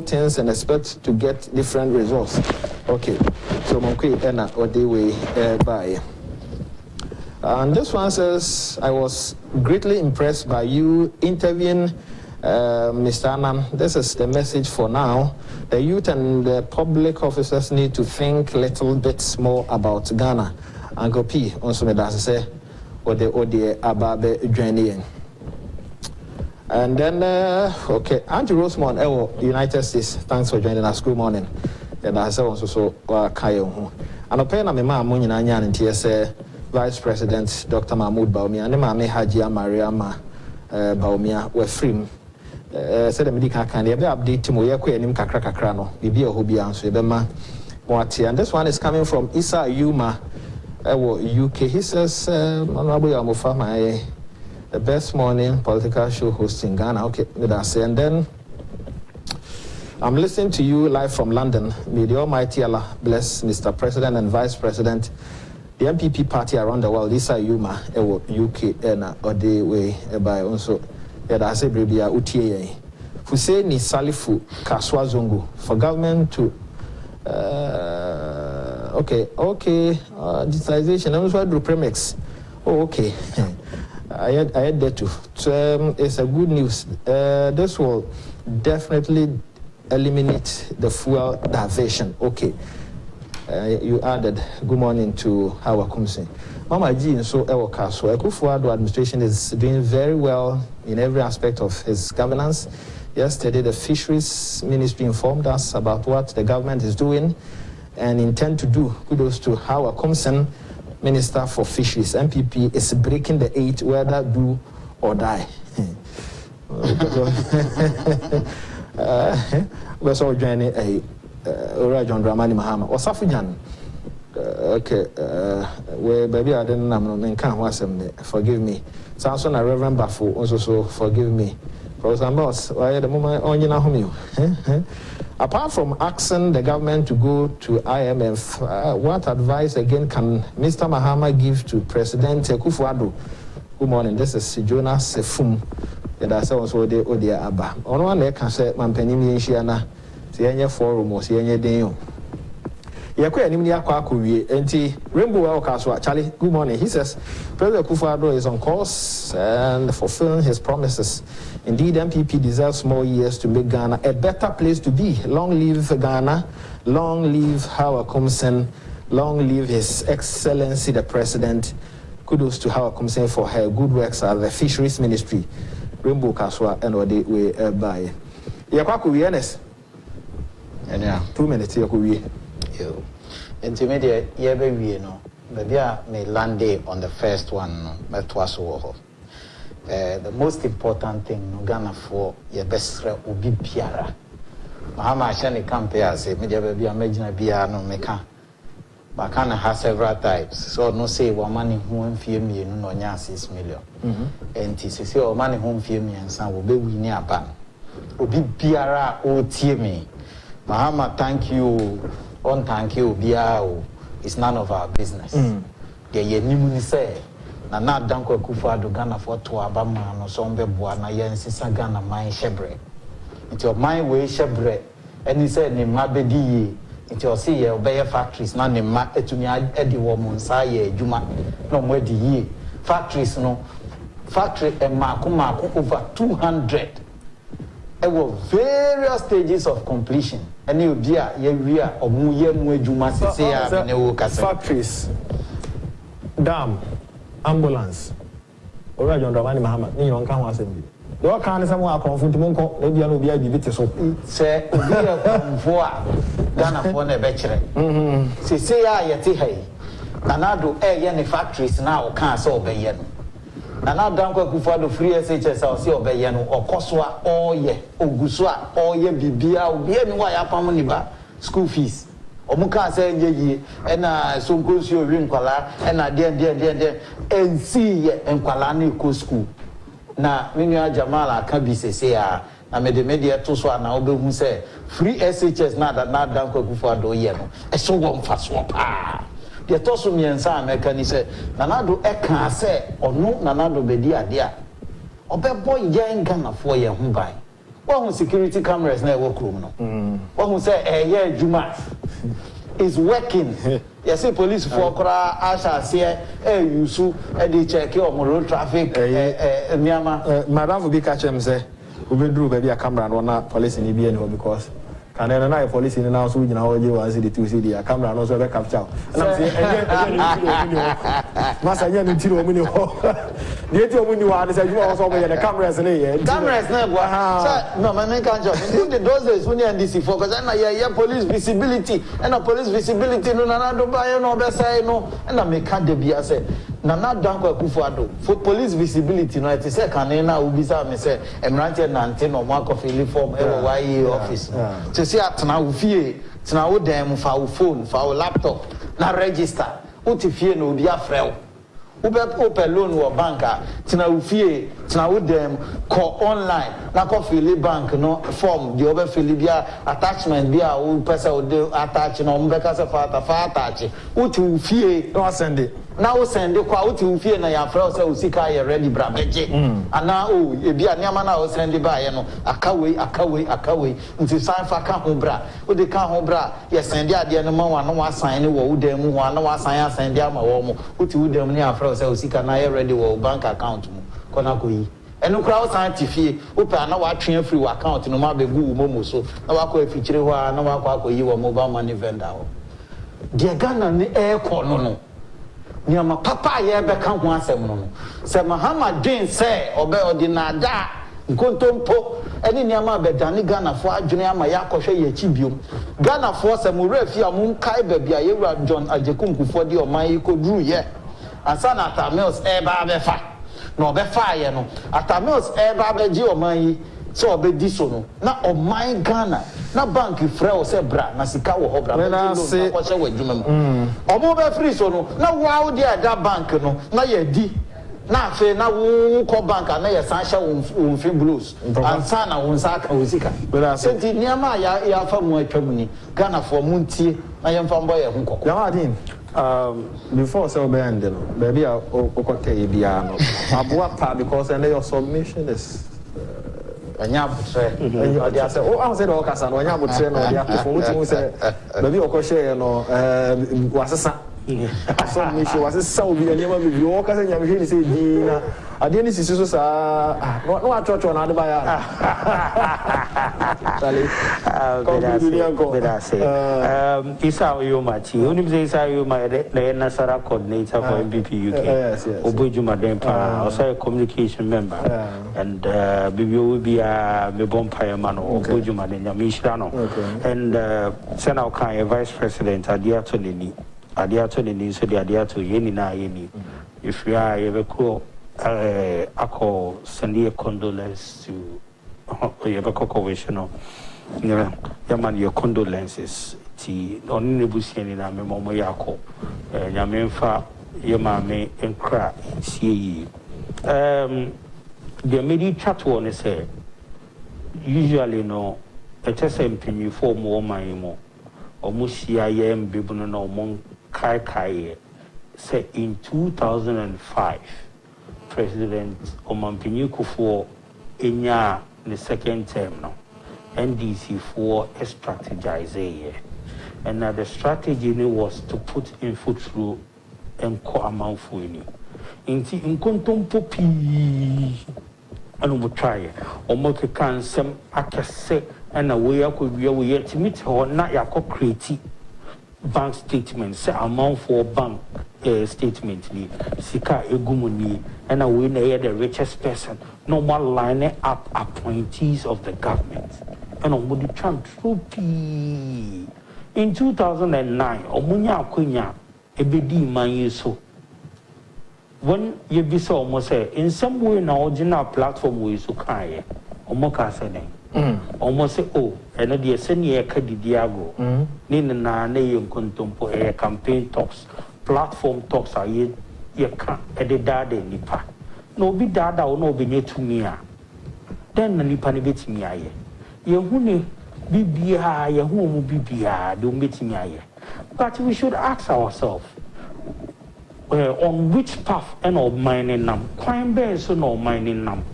Speaker 1: things and expect to get different results." Okay, so Monkwe Ena Odewe bye. And this one says, "I was greatly impressed by you interviewing Mr. Annan. This is the message for now. The youth and the public officers need to think a little bit more about Ghana." Uncle P, also me that say, Ode Ababe joining. And then, okay, Andrew Rosemont, United States, thanks for joining us. Good morning. And I say also Kayo. And a pen of my mom, Munyan, and TSA Vice President Dr. Mahmoud Baumia, and Mame Hajia Mariama Baumia were free. Said the medical can be update to Moyako and Kakrano, Bibi Hobian, so Bema Moati. And this one is coming from Isa Yuma, UK. He says, Honorable Amufama, the best morning political show host in Ghana. Okay, that's it. And then I'm listening to you live from London. May the Almighty Allah bless Mr. President and Vice President, the MPP party around the world. Isa Yuma, UK, and Odewe by also. Yeah, that's a baby. UTA. Hussein Salifu Kaswa Zongo for government to. Okay. Digitization. I'm also do premix. Oh, okay. I had that too. So it's a good news. This will definitely eliminate the fuel diversion. Okay. You added good morning to Howard Kumsin. Mama G and so Ewo Kaswa. Ekufuado administration is doing very well in every aspect of his governance. Yesterday, the Fisheries Ministry informed us about what the government is doing and intend to do. Kudos to Howard Komsen, Minister for Fisheries. MPP is breaking the 8, whether do or die. We're so joining a John Dramani Mahama or Safujan. Okay, where baby I didn't know, forgive me. Samson, a Reverend Bafu, also so forgive me. Because I'm boss, why the moment on you. Apart from asking the government to go to IMF, what advice again can Mr. Mahama give to President Akufo-Addo? Good morning, this is Jonas Sefum. That's also the Odia Abba. On one day, can say, Mampenimi Shiana, Siena Forum or Siena Deo. Yakwe Nimia Kwakuri, and Rainbow Castle, Charlie. Good morning. He says, President Akufo-Addo is on course and fulfilling his promises. Indeed, MPP deserves more years to make Ghana a better place to be. Long live Ghana, long live Howard Komsen, long live His Excellency the President. Kudos to Howard Komsen for her good works at the Fisheries Ministry. Rainbow Kaswa and what they were by. Yakwaku Yenes. And yeah, 2 minutes. Yaku.
Speaker 2: Intermediate, yeah, baby, no. Maybe I may land day on the first one, but was over. The most important thing, no Ghana for your best ubi piara. Mahama Shani compare say, media baby, imagine a beer no meka. But can have several types. So no say one money home fear me no 6 million. And to say or money home fear me and son will be winning a ban. Ubi piara o tear me. Mahama, thank you. On thank you, biao. It's none of our business. The Yenimuni say. Na na danko Akufo-Addo Ghana for to abama no so mbe boa na ye nsisa Ghana man shebre nti o man we shebre eni say ni ma bedi yi nti o say ye obeye factories na ni ma etumi edi wo mo nsa ye adwuma na mo edi yi factories no factory e mako over 200 e were various stages of completion eni obi a ye wi a omu ye mu adwuma sese ya ne wo kasa
Speaker 1: factories dam ambulance. Ora John Dramani Mahama, ni yon kan wasem bi. Do kan se mo akonfunti mo nko na bia no bia bi bite so.
Speaker 2: Se obi ya konfo a Ghana for na be kire. Se ya yete hai. Nanado ye ne factories na o kan se obeye no. Nanado danko Akufo-Addo free SHS o se obeye no okoso a oye oguso a oye bibia obi eni wa ya pam ni ba school fees. Omuka say ye na sonkosi owi nkwala na de ensi ye nkwala na eko school na menua Jamal aka bi sese ya na media to so na obehu say free SHS na danko Akufo-Addo ye no e so wo mfaso pa de to so miensa America ni say nanado e kan say ono nanado bedi ade a obebo ye Ghana for ye hu ban one security cameras na e wo krom no one say ye adwuma is working. Yes, police for Kora Asha say you so they check your road traffic Myanmar.
Speaker 1: Madam will be catch him say we do baby a camera and one police in EBN because can then police in now so you know you want see the 2 CD a camera and also be capture. And I'm saying Master you need to money ho. The to money one say you also be the cameras in
Speaker 2: cameras na boy. No my man can't job. Those days when you NDC focus na yeah police visibility and police visibility no na do buy no be say no and na make can dey be say na danko Akufo-Addo for police visibility no it say can na ubisa me say emrante nante no mo akofili form e why office. To see atna wo fie tna wo dem fa wo phone fa wo laptop na register wo ti fie no obi afrew wo be open loan wo banka tna wo fie tna wo dem call online na ko file bank no form di obe file bia attachment bia wo pesa wo de attach no mbe ka se fa attach wo ti wo fie
Speaker 1: no send it
Speaker 2: na wo send kwa wo ti wo fie na ya afrew say wo sika ye ready bra beje ana o e bia niama na wo send ba ye no akawei nti sign fa ka ho bra wo de ka ho bra ye send ade no ma wa no wa sign wo wo dem mu ho na wa sign send ama wo mo wo ti wo dem ni afrew say wo sika na ye ready wo bank account mu kona ko yi enu kra wo sign ti fie wo pa na wa twen free account no ma be gu wo momo so na wa ko afikyire ho na wa ko akoyi wo mobile money vendor ho de Ghana ni e ko no Niama papa ye be kan ho asem no se Mahama dwen se obe odinada nkontompo ene niama bedane Ghana fo adwene ama yakɔhwɛ ye chibiom Ghana fo samurefia mun kai bebia yewura John Ajekunku de oman yi kodru ye asana Atamils eba befa na obefa ye no Atamils eba beji oman yi so obedi so no na oman Ghana na bank frɛ o se bra na sika wo hobra na se kwɔhwɛ wadwuma mu omo be free so no na wow dia da bank no na ye di na afe na wo ko bank na ye san hye wo mfi blues ansa na wo nsa ka wo sika senti niama ya fa mu atwam ni Ghana fo mu ntie na ye mfa mbo ye ho kokko
Speaker 1: Yamadin before say obey and no baby okotey bia no aboa pa because and your submission is
Speaker 2: anya butre
Speaker 1: they say oh I say do kasa no anya butre no they have for mutu say baby okohye no wasesa submission was so be any man be o kasa nya me hwe say di na ade ni sisi so sa no achocho na ade ba ya Charlie
Speaker 3: Isa Oyomachi onim say Isa Oyoma the national coordinator for MPP UK Obojuma Dempa also communication member and bibi will be a me bompire man Obojuma de Nyamishra no and Senator Kan vice president Adiato Nini so the Adiato Yeni na Yeni if you are ever cool ako send a condolence to your conventional yaman your condolences ti on nebusiani na me momo yako nyamemfa yemame enkra sie the medi chat one say usually no etesempini for mo man mo omusia yem bibuno no mon kai say in 2005 President Omanfm for enya the second term now NDC for strategize and now the strategy was to put in foot through and co Omanfm inti inkontom popi anu mo try o mo kan sem akese and we akɔwia we yet meet ho na yakɔ create bank statement say amount for bank statement ni sika egumuni and we na the richest person normal line up appointees of the government and on the trophy in 2009 omunya akonya ebedi man yeso when you be so almost say in some way na original platform we so kai omoka say almost say oh and the senior kadidiago ni na ye nkontompo campaign talks platform talks are ye can edida de nipa no be dada o no be netumi a then na nipa ne betimi aye ye hu ne bibia ye hu mu bibia de o betimi aye but we should ask ourselves on which path and of mining nam kwan be so no mining nam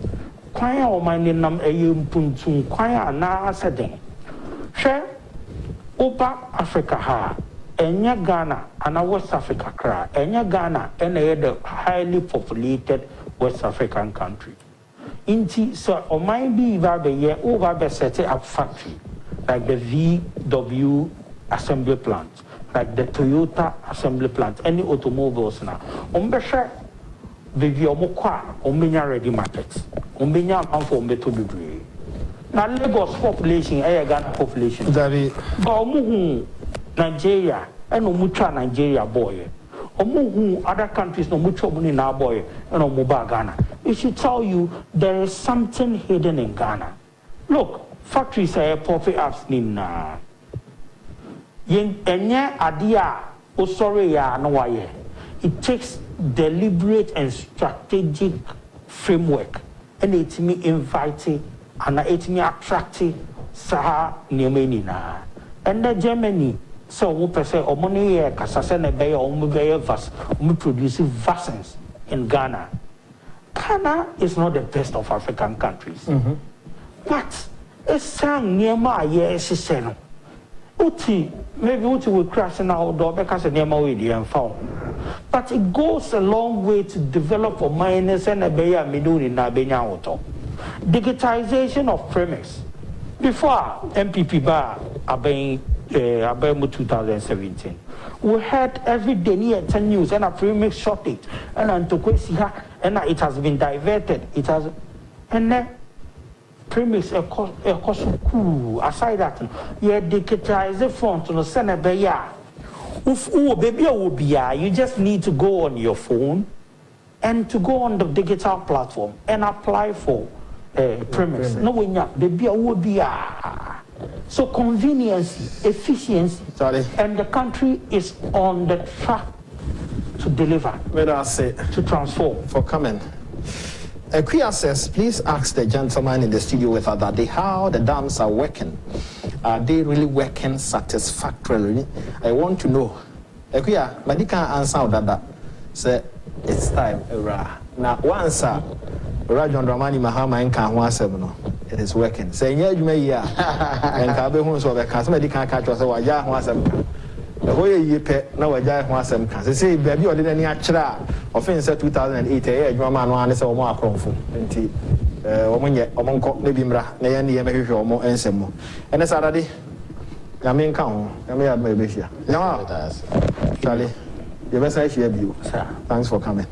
Speaker 3: kwan o mining nam mpuntu kwan na aseden hwe oba Africa ha enya Ghana and West Africa cry enya Ghana and the highly populated West African country inti so o might be ye over be set up factory like the VW assembly plant like the Toyota assembly plant any automobiles now ombehwe baby omokwa omenya ready market omenya amfo ombeto bebre na Lagos population Ghana population
Speaker 1: Davi
Speaker 3: ba omuhu Nigeria and omucha Nigeria boy omuhu other countries no mucho money na boy and omuba Ghana it should tell you there is something hidden in Ghana. Look, factories are profit apps nina yen enye adia o sorry ya no waye it takes deliberate and strategic framework and it me inviting and it me attracting saha nina and the Germany so we per se omoni ye kasase na be o be vas we produce vaccines in Ghana. Ghana is not the best of African countries. But it's sang near my yes no uti maybe uti will crash now door because near my way and found. But it goes a long way to develop a minus and a beya miduni na benya auto. Digitization of premise. Before MPP bar abeng 2017. We had every day near 10 news and a premix shortage and it has been diverted. It has and then premise a cost cool. Aside that, yeah, digitize the font on a Senate. Yeah, baby, you just need to go on your phone and to go on the digital platform and apply for premise. No, when you baby, so convenience, efficiency, and the country is on the track to deliver.
Speaker 1: Where I say
Speaker 3: to transform.
Speaker 1: For comment. Kuya says, please ask the gentleman in the studio with us that how the dams are working. Are they really working satisfactorily? I want to know. Kuya, but you can't answer that. Say it's time. Now, once Rajon Dramani Mahama and Kanwa it is working. Say, yeah, you may, yeah. And Kabe Homes of a Casmedi can't catch us over Yah was the whole year pet now a giant was some can say, baby, or didn't actually offense 2008, a man one is a more cromful. And among Nebimra, Nayani, and more and some more. And that's already Yamin Kang, Yamia maybe here. No, Charlie. The best I share you. Thanks for coming.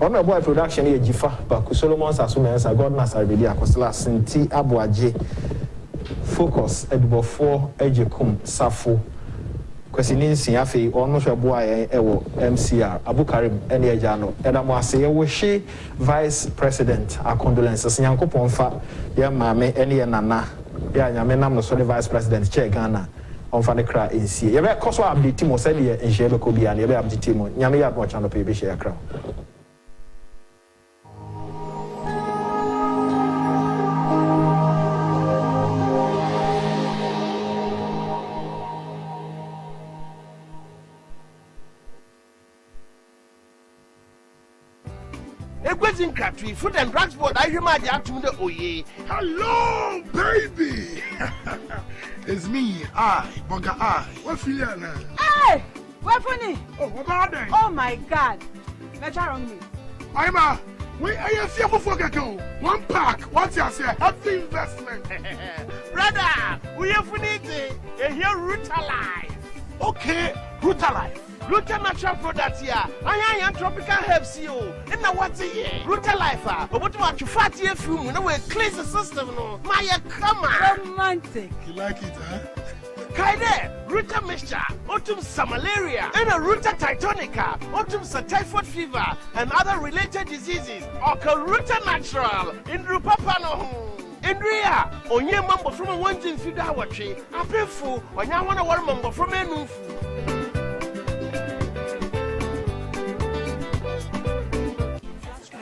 Speaker 1: On my boy production here, Jifa, but Solomon's Assumes, I got Nasa Vidia Costela, Sinti Abuaje, Focus, Edbo 4, Ejekum, Safo, Quesinin Siafi, almost a boy, MCR, Abu Karim, Eni Ejano, Edamwase, Wishi, Vice President, our condolences, Yanko Ponfa, Yamame, Eni Nana, Yamenam, no sorry, Vice President, Che Ghana. On fan cry in see. You better cause what the team was said here in Shebe Kobe and you better the team. Nyame ya watch on the pay share crown.
Speaker 4: In country, food and drugs board. I remind you to Oye.
Speaker 6: Hello, baby. It's me, Bugger I. What feel you now?
Speaker 7: Hey, what funny?
Speaker 6: Oh, what about that?
Speaker 7: Oh my God, that's wrong me.
Speaker 6: I'm we are here for go. One pack. What's your say? Happy investment,
Speaker 4: brother. We have need a here Rutalife. Okay, Rutalife. Ruta natural products here. I am tropical herbs here. And now what's here? Ruta life. But what about you fat here from? No way, cleanse the system. No, Maya, come on.
Speaker 7: Romantic.
Speaker 6: You like it, huh?
Speaker 4: Kaide, Ruta mixture, autumn malaria, and a Ruta titonica, autumn typhoid fever, and other related diseases. Or Ruta natural in Rupapano. Indria, on your mambo from a 1 in feed hour tree. I pay for when I want to warm mambo from a new food.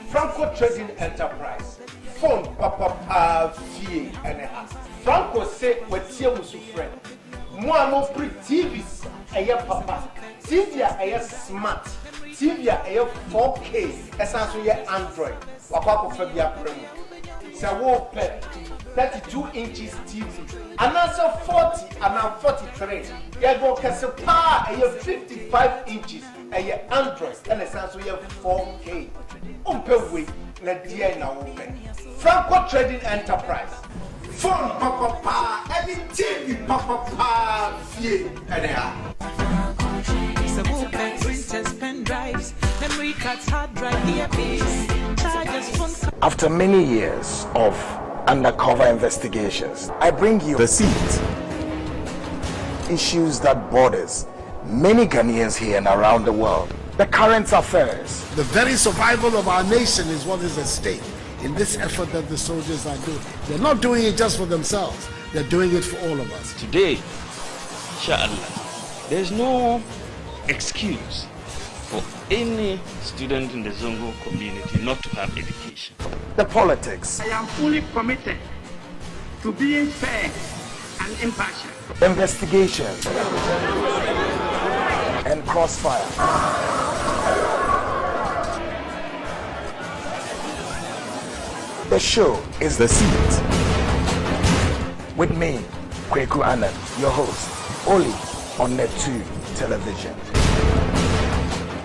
Speaker 4: Franco Trading Enterprise. Phone Papa Fie and a half. Franco say what you musu friend. Moi no pre TVs a papa. TV a smart. TV a 4K. Essentially Android. Wapako Fabia Premium. So pet 32 inches TV. And also 40 and now 43. You go Casapa a 55 inches. A Android and essentially 4K. Umpewe na dia na open. Franco Trading Enterprise. Phone papa any TV papa fie ene
Speaker 5: printers, pen drives, memory cards, hard drive, earpiece, chargers, phone.
Speaker 9: After many years of undercover investigations, I bring you The Seat. Issues that borders many Ghanaians here and around the world. The current affairs.
Speaker 6: The very survival of our nation is what is at stake in this effort that the soldiers are doing. They're not doing it just for themselves. They're doing it for all of us.
Speaker 10: Today, inshallah, there's no excuse for any student in the Zongo community not to have education.
Speaker 9: The politics.
Speaker 11: I am fully committed to being fair and impartial.
Speaker 9: Investigation. And crossfire. The show is The Seat. With me, Kweku Anand, your host, only on Net2 Television.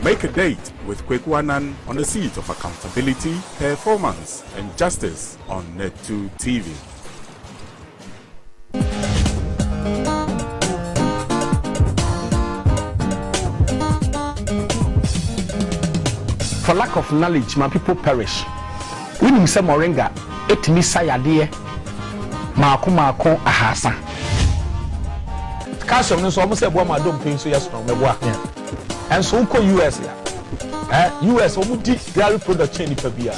Speaker 12: Make a date with Kweku Anand on The Seat of accountability, performance, and justice on Net2 TV.
Speaker 13: For lack of knowledge, my people perish. When you say moringa, it means sayade.
Speaker 9: maako ahasa calcium no so almost say boa ma dom pain so yes no me boa and so ko US ya US di dairy product chain nipa bia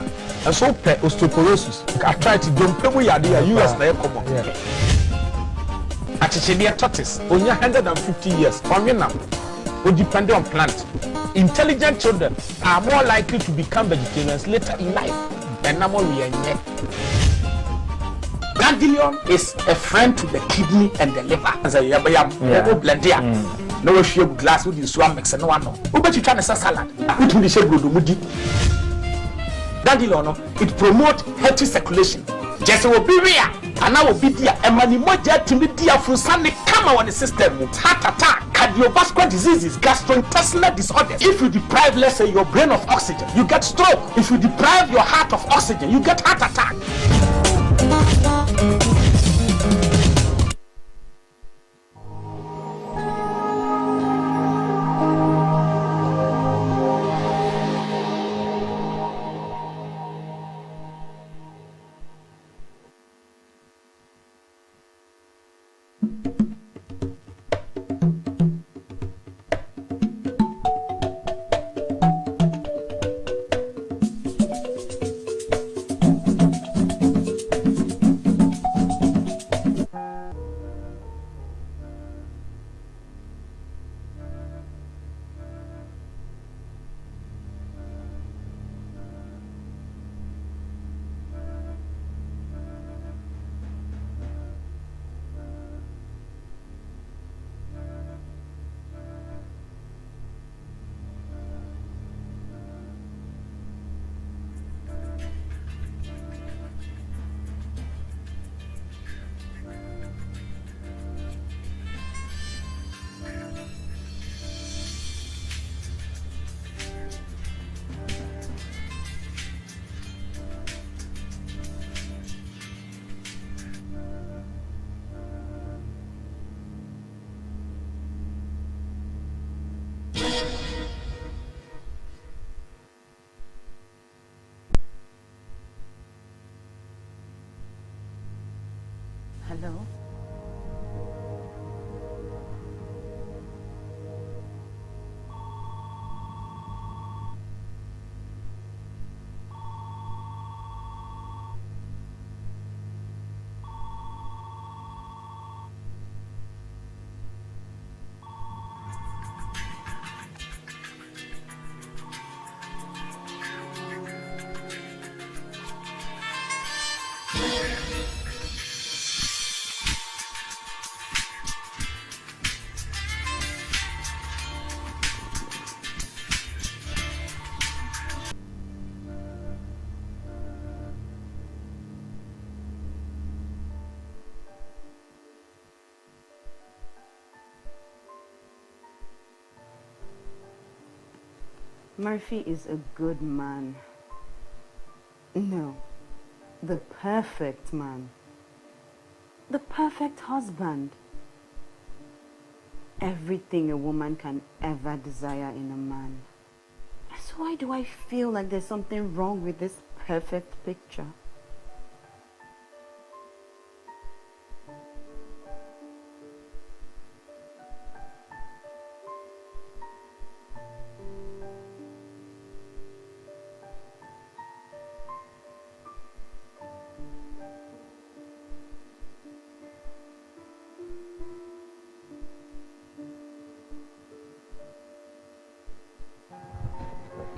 Speaker 9: and so pe osteoporosis arthritis dom pe mu yade ya US na e common achichede tortoise onya 150 years onwena o depend on plant. Intelligent children are more likely to become vegetarians later in life and now more Ganglion is a friend to the kidney and the liver. As a yabaya blend here. No share glass with the swam mix and one. Who bet you trying to salad? Put in the shape of the Ganglion, it promotes healthy circulation. Just will be rare, and I will be there. And money more jet to be there from Sunday come on the system. Heart attack, cardiovascular diseases, gastrointestinal disorders. If you deprive, let's say, your brain of oxygen, you get stroke. If you deprive your heart of oxygen, you get heart attack.
Speaker 14: Hello? Murphy is a good man. No, the perfect man. The perfect husband. Everything a woman can ever desire in a man. So why do I feel like there's something wrong with this perfect picture?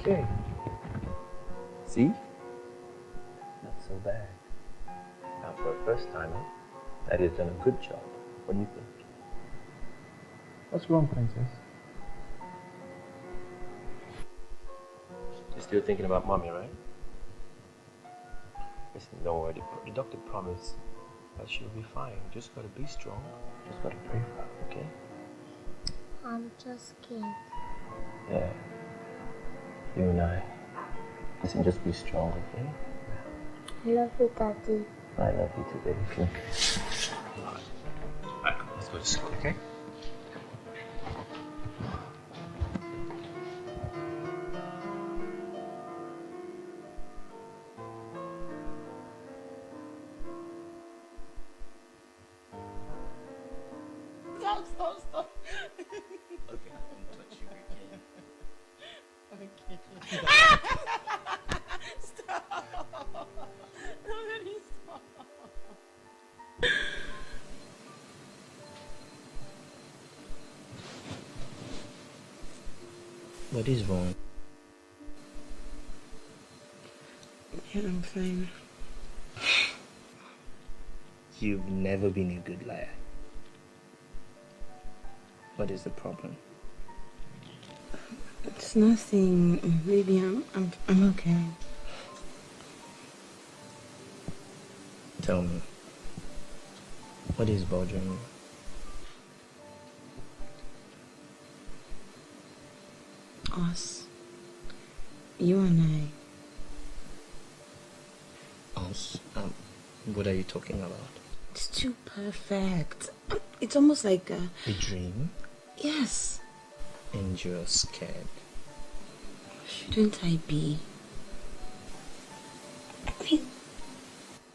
Speaker 15: Okay. See? Not so bad. Now for a first timer, that has done a good job. What do you think?
Speaker 16: What's wrong, Princess?
Speaker 15: You're still thinking about mommy, right? Listen, don't worry. The doctor promised that she'll be fine. Just gotta be strong. Just gotta pray for her, okay?
Speaker 17: I'm just scared.
Speaker 15: Yeah. You and I. Listen, just be strong, okay?
Speaker 17: I love you, Daddy.
Speaker 15: I love you too, baby. Alright, let's go to school, okay? Okay, I won't touch you again.
Speaker 8: Okay. Stop. Nobody stop.
Speaker 15: What is wrong?
Speaker 8: Yeah, I'm fine.
Speaker 15: You've never been a good liar. What is the problem?
Speaker 8: It's nothing. Maybe I'm okay.
Speaker 15: Tell me, what is bothering you?
Speaker 8: Us. You and I.
Speaker 15: Us? What are you talking about?
Speaker 8: It's too perfect. It's almost like
Speaker 15: a dream?
Speaker 8: Yes.
Speaker 15: And you're scared?
Speaker 8: Shouldn't I be? I mean,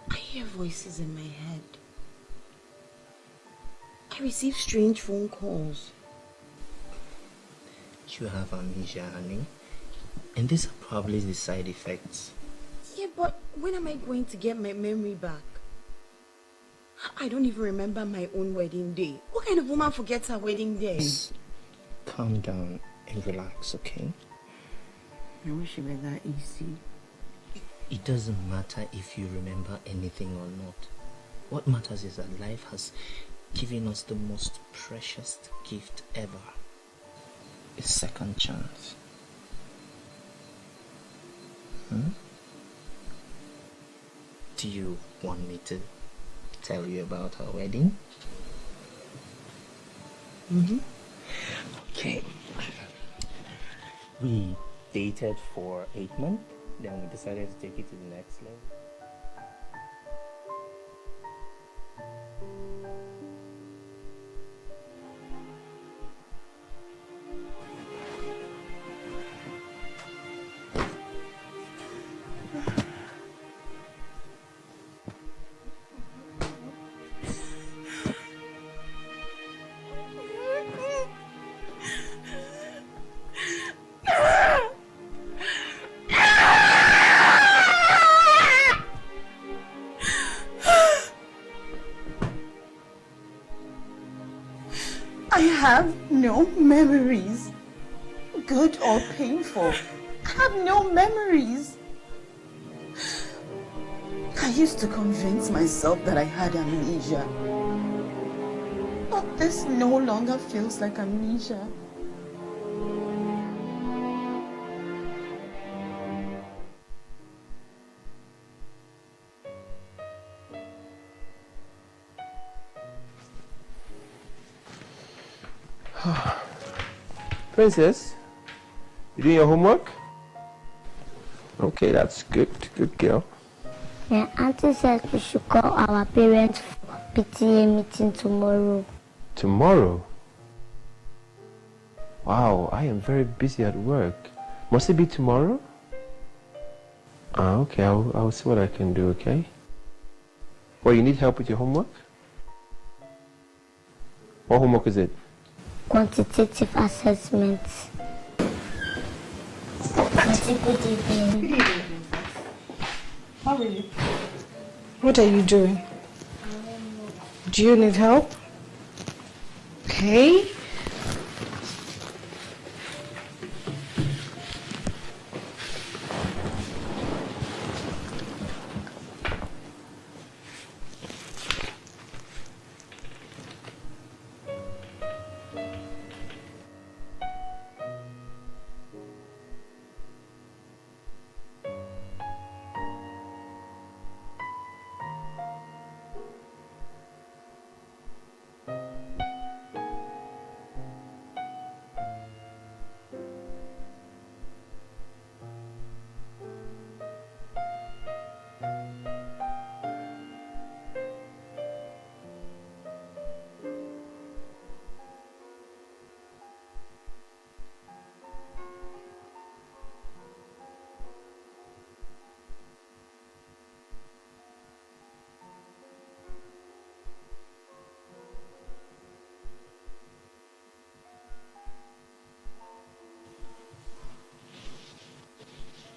Speaker 8: I hear voices in my head. I receive strange phone calls.
Speaker 15: You have amnesia, honey. And these are probably the side effects.
Speaker 8: Yeah, but when am I going to get my memory back? I don't even remember my own wedding day. What kind of woman forgets her wedding day?
Speaker 15: Just calm down and relax, okay?
Speaker 8: I wish it were that easy.
Speaker 15: It doesn't matter if you remember anything or not. What matters is that life has given us the most precious gift ever. A second chance. Do you want me to tell you about our wedding? Okay. We dated for 8 months, then we decided to take it to the next level.
Speaker 8: I have no memories, good or painful. I have no memories. I used to convince myself that I had amnesia. But this no longer feels like amnesia.
Speaker 18: Princess, you doing your homework? Okay, that's good. Good girl.
Speaker 17: Yeah, Auntie says we should call our parents for PTA meeting tomorrow.
Speaker 18: Tomorrow? Wow, I am very busy at work. Must it be tomorrow? Okay, I'll see what I can do, okay? Well, you need help with your homework? What homework is it?
Speaker 17: Quantitative assessments. Good evening.
Speaker 8: How are you? What are you doing? Do you need help? Okay.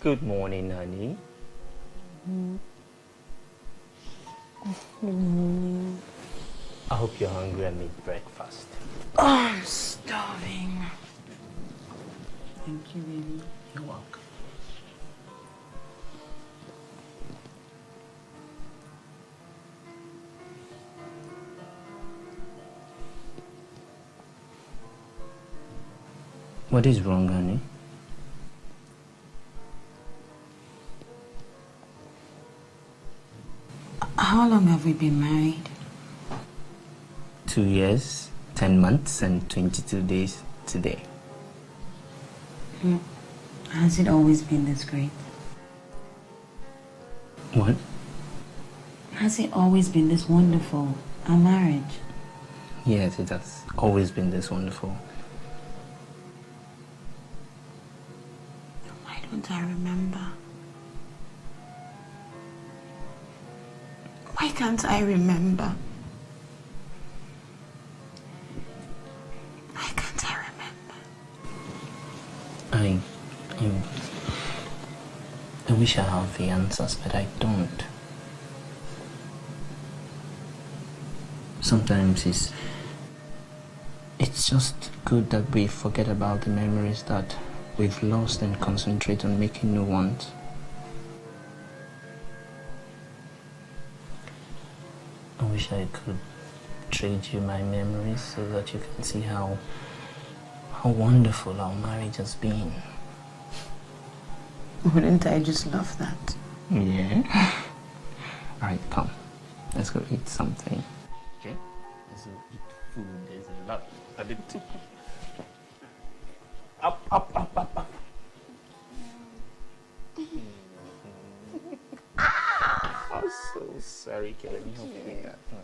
Speaker 15: Good morning, honey.
Speaker 14: Good morning.
Speaker 15: I hope you're hungry and made breakfast.
Speaker 14: Oh, I'm starving. Thank you, baby.
Speaker 15: You're welcome. What is wrong, honey?
Speaker 14: How long have we been married?
Speaker 15: 2 years, 10 months, and 22 days today.
Speaker 14: Has it always been this great?
Speaker 15: What?
Speaker 14: Has it always been this wonderful, our marriage?
Speaker 15: Yes, it has always been this wonderful.
Speaker 14: Why don't I remember? Why can't I remember? Why can't I remember?
Speaker 15: I wish I had the answers, but I don't. Sometimes it's just good that we forget about the memories that we've lost and concentrate on making new ones. I wish I could trade you my memories so that you can see how wonderful our marriage has been.
Speaker 14: Wouldn't I just love that?
Speaker 15: Yeah. Alright, come. Let's go eat something. Okay? Let's go eat food. There's a lot of it. Up. I'm so sorry, Kelly. Let me help you with that.
Speaker 9: No.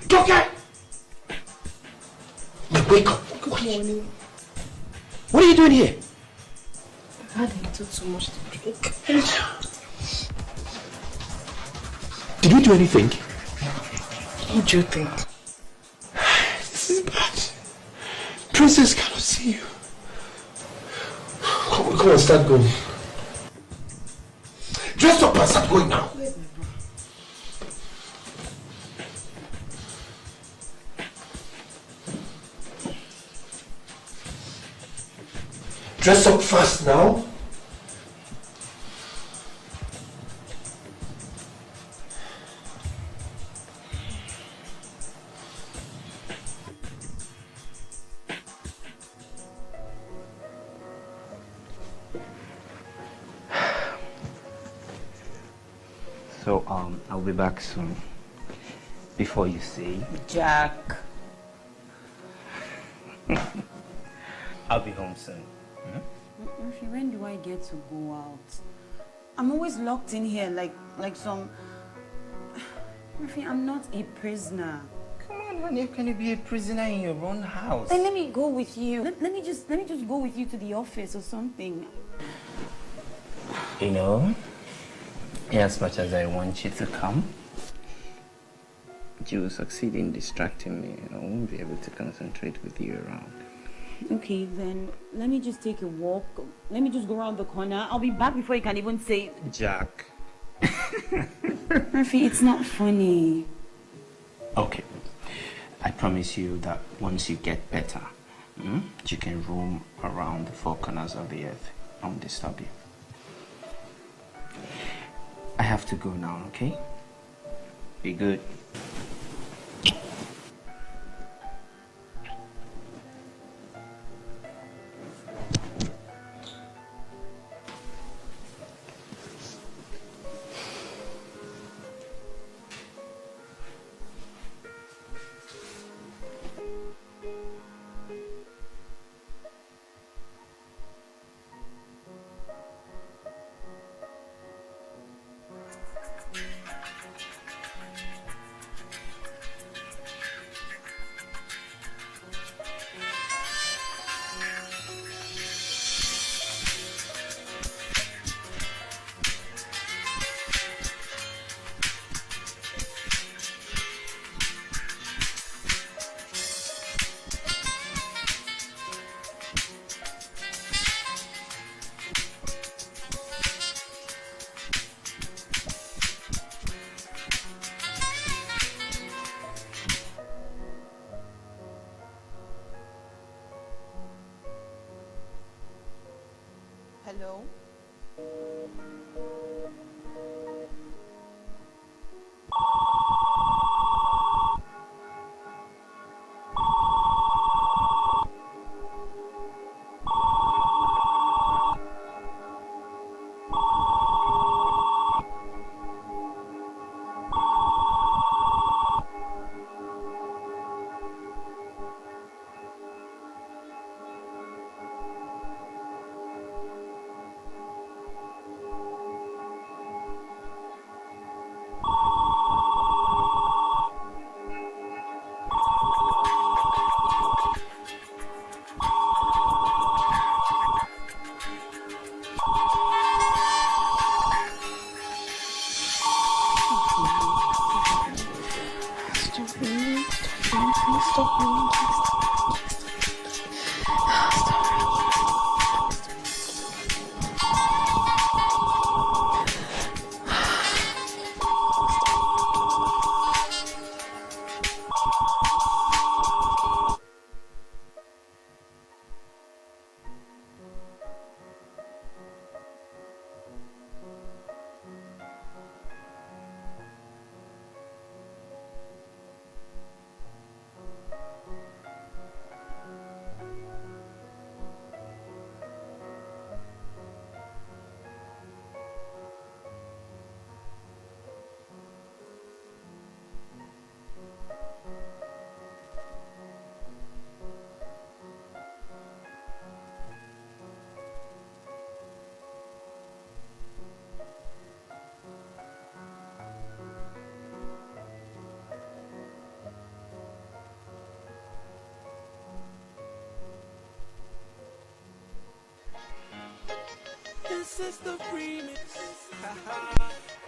Speaker 9: Joker! Wake up. Good morning. What are you doing here?
Speaker 14: I had a little too much to drink.
Speaker 9: Did we do anything?
Speaker 14: What do you think?
Speaker 9: This is bad. Princess cannot see you. Come on, start going. Dress up and start going now. Dress up fast now.
Speaker 15: So, I'll be back soon. Before you say...
Speaker 14: Jack.
Speaker 15: I'll be home soon.
Speaker 14: Murphy, when do I get to go out? I'm always locked in here like some... Murphy, I'm not a prisoner.
Speaker 15: Come on, honey, how can you be a prisoner in your own house?
Speaker 14: Then let me go with you. Let me just go with you to the office or something.
Speaker 15: You know, as much as I want you to come, you will succeed in distracting me. I won't be able to concentrate with you around.
Speaker 14: Okay, then let me just take a walk. Let me just go around the corner. I'll be back before you can even say...
Speaker 15: Jack.
Speaker 14: Murphy, it's not funny.
Speaker 15: Okay. I promise you that once you get better, you can roam around the four corners of the earth. I won't disturb you. I have to go now, okay? Be good.
Speaker 5: This is the remix.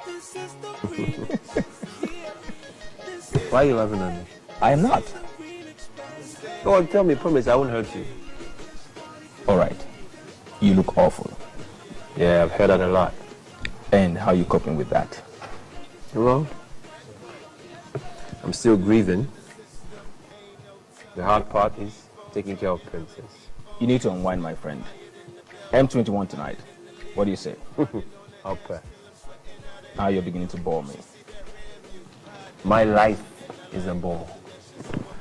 Speaker 5: This is the remix.
Speaker 18: Why are you laughing at me?
Speaker 19: I am not.
Speaker 18: Go on, tell me, promise I won't hurt you.
Speaker 19: Alright. You look awful.
Speaker 18: Yeah, I've heard that a lot.
Speaker 19: And how are you coping with that?
Speaker 18: Well, I'm still grieving. The hard part is taking care of Princess.
Speaker 19: You need to unwind, my friend. M21 tonight. What do you say?
Speaker 18: Okay.
Speaker 19: Now you're beginning to bore me.
Speaker 18: My life is a bore.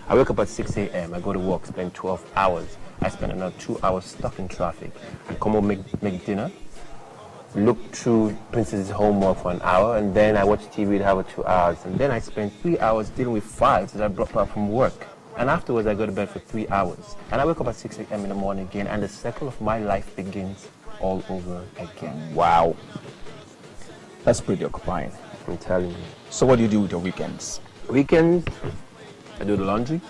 Speaker 18: I wake up at 6 a.m. I go to work, spend 12 hours. I spend another 2 hours stuck in traffic. I come home, make dinner, look through Princess's homework for an hour, and then I watch TV for 2 hours. And then I spend 3 hours dealing with files that I brought back from work. And afterwards, I go to bed for 3 hours. And I wake up at 6 a.m. in the morning again, and the cycle of my life begins all over again.
Speaker 19: Wow. That's pretty occupying.
Speaker 18: I'm telling you.
Speaker 19: So what do you do with your weekends?
Speaker 18: Weekends, I do the laundry.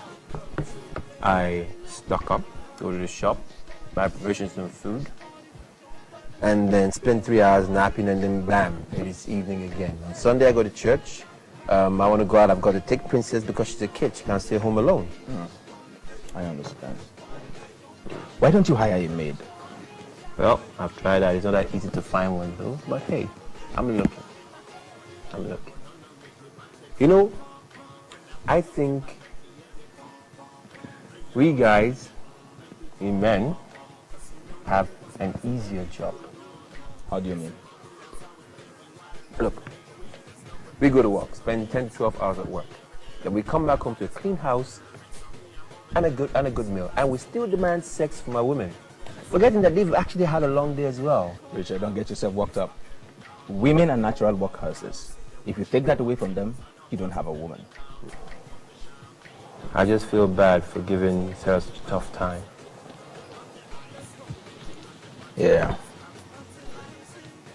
Speaker 18: I stock up, go to the shop, buy provisions and food, and then spend 3 hours napping, and then bam, it is evening again. On Sunday, I go to church. I want to go out. I've got to take Princess because she's a kid. She can't stay home alone.
Speaker 19: I understand. Why don't you hire a maid?
Speaker 18: Well, I've tried that. It's not that easy to find one, though. But hey, I'm looking. You know, I think we guys, we men, have an easier job.
Speaker 19: How do you mean?
Speaker 18: Look, we go to work, spend 10 to 12 hours at work. Then we come back home to a clean house and a good meal. And we still demand sex from our women, forgetting that they've actually had a long day as well.
Speaker 19: Richard, don't get yourself worked up. Women are natural workhorses. If you take that away from them, you don't have a woman.
Speaker 18: I just feel bad for giving Sarah such a tough time.
Speaker 19: Yeah.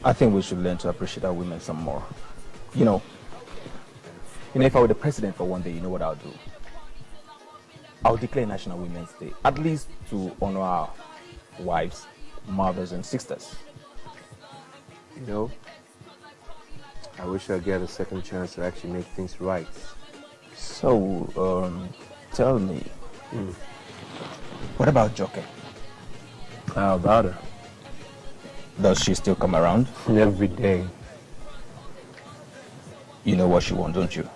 Speaker 19: I think we should learn to appreciate our women some more. You know, if I were the president for one day, you know what I'll do? I'll declare National Women's Day, at least to honor our wives, mothers, and sisters.
Speaker 18: You know, I wish I'd get a second chance to actually make things right.
Speaker 19: So, tell me, what about Joke?
Speaker 18: How about her?
Speaker 19: Does she still come around?
Speaker 18: Every day.
Speaker 19: You know what she wants, don't you?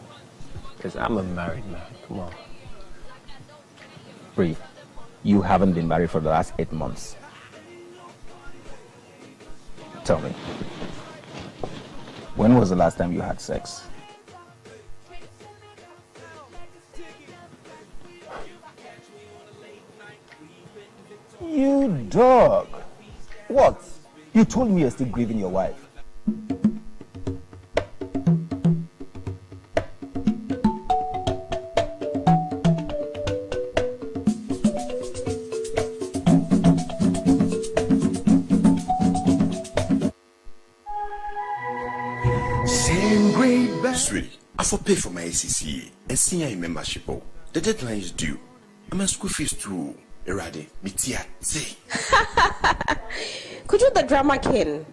Speaker 18: Because I'm a married man. Come on.
Speaker 19: Bree, you haven't been married for the last 8 months. Tell me, when was the last time you had sex? You dog! What? You told me you're still grieving your wife.
Speaker 20: Sweetie, I for pay for my ACCA and senior membership. The deadline is due. I'm a school fees too. Erade, Mitia, say.
Speaker 21: Could you the drama king?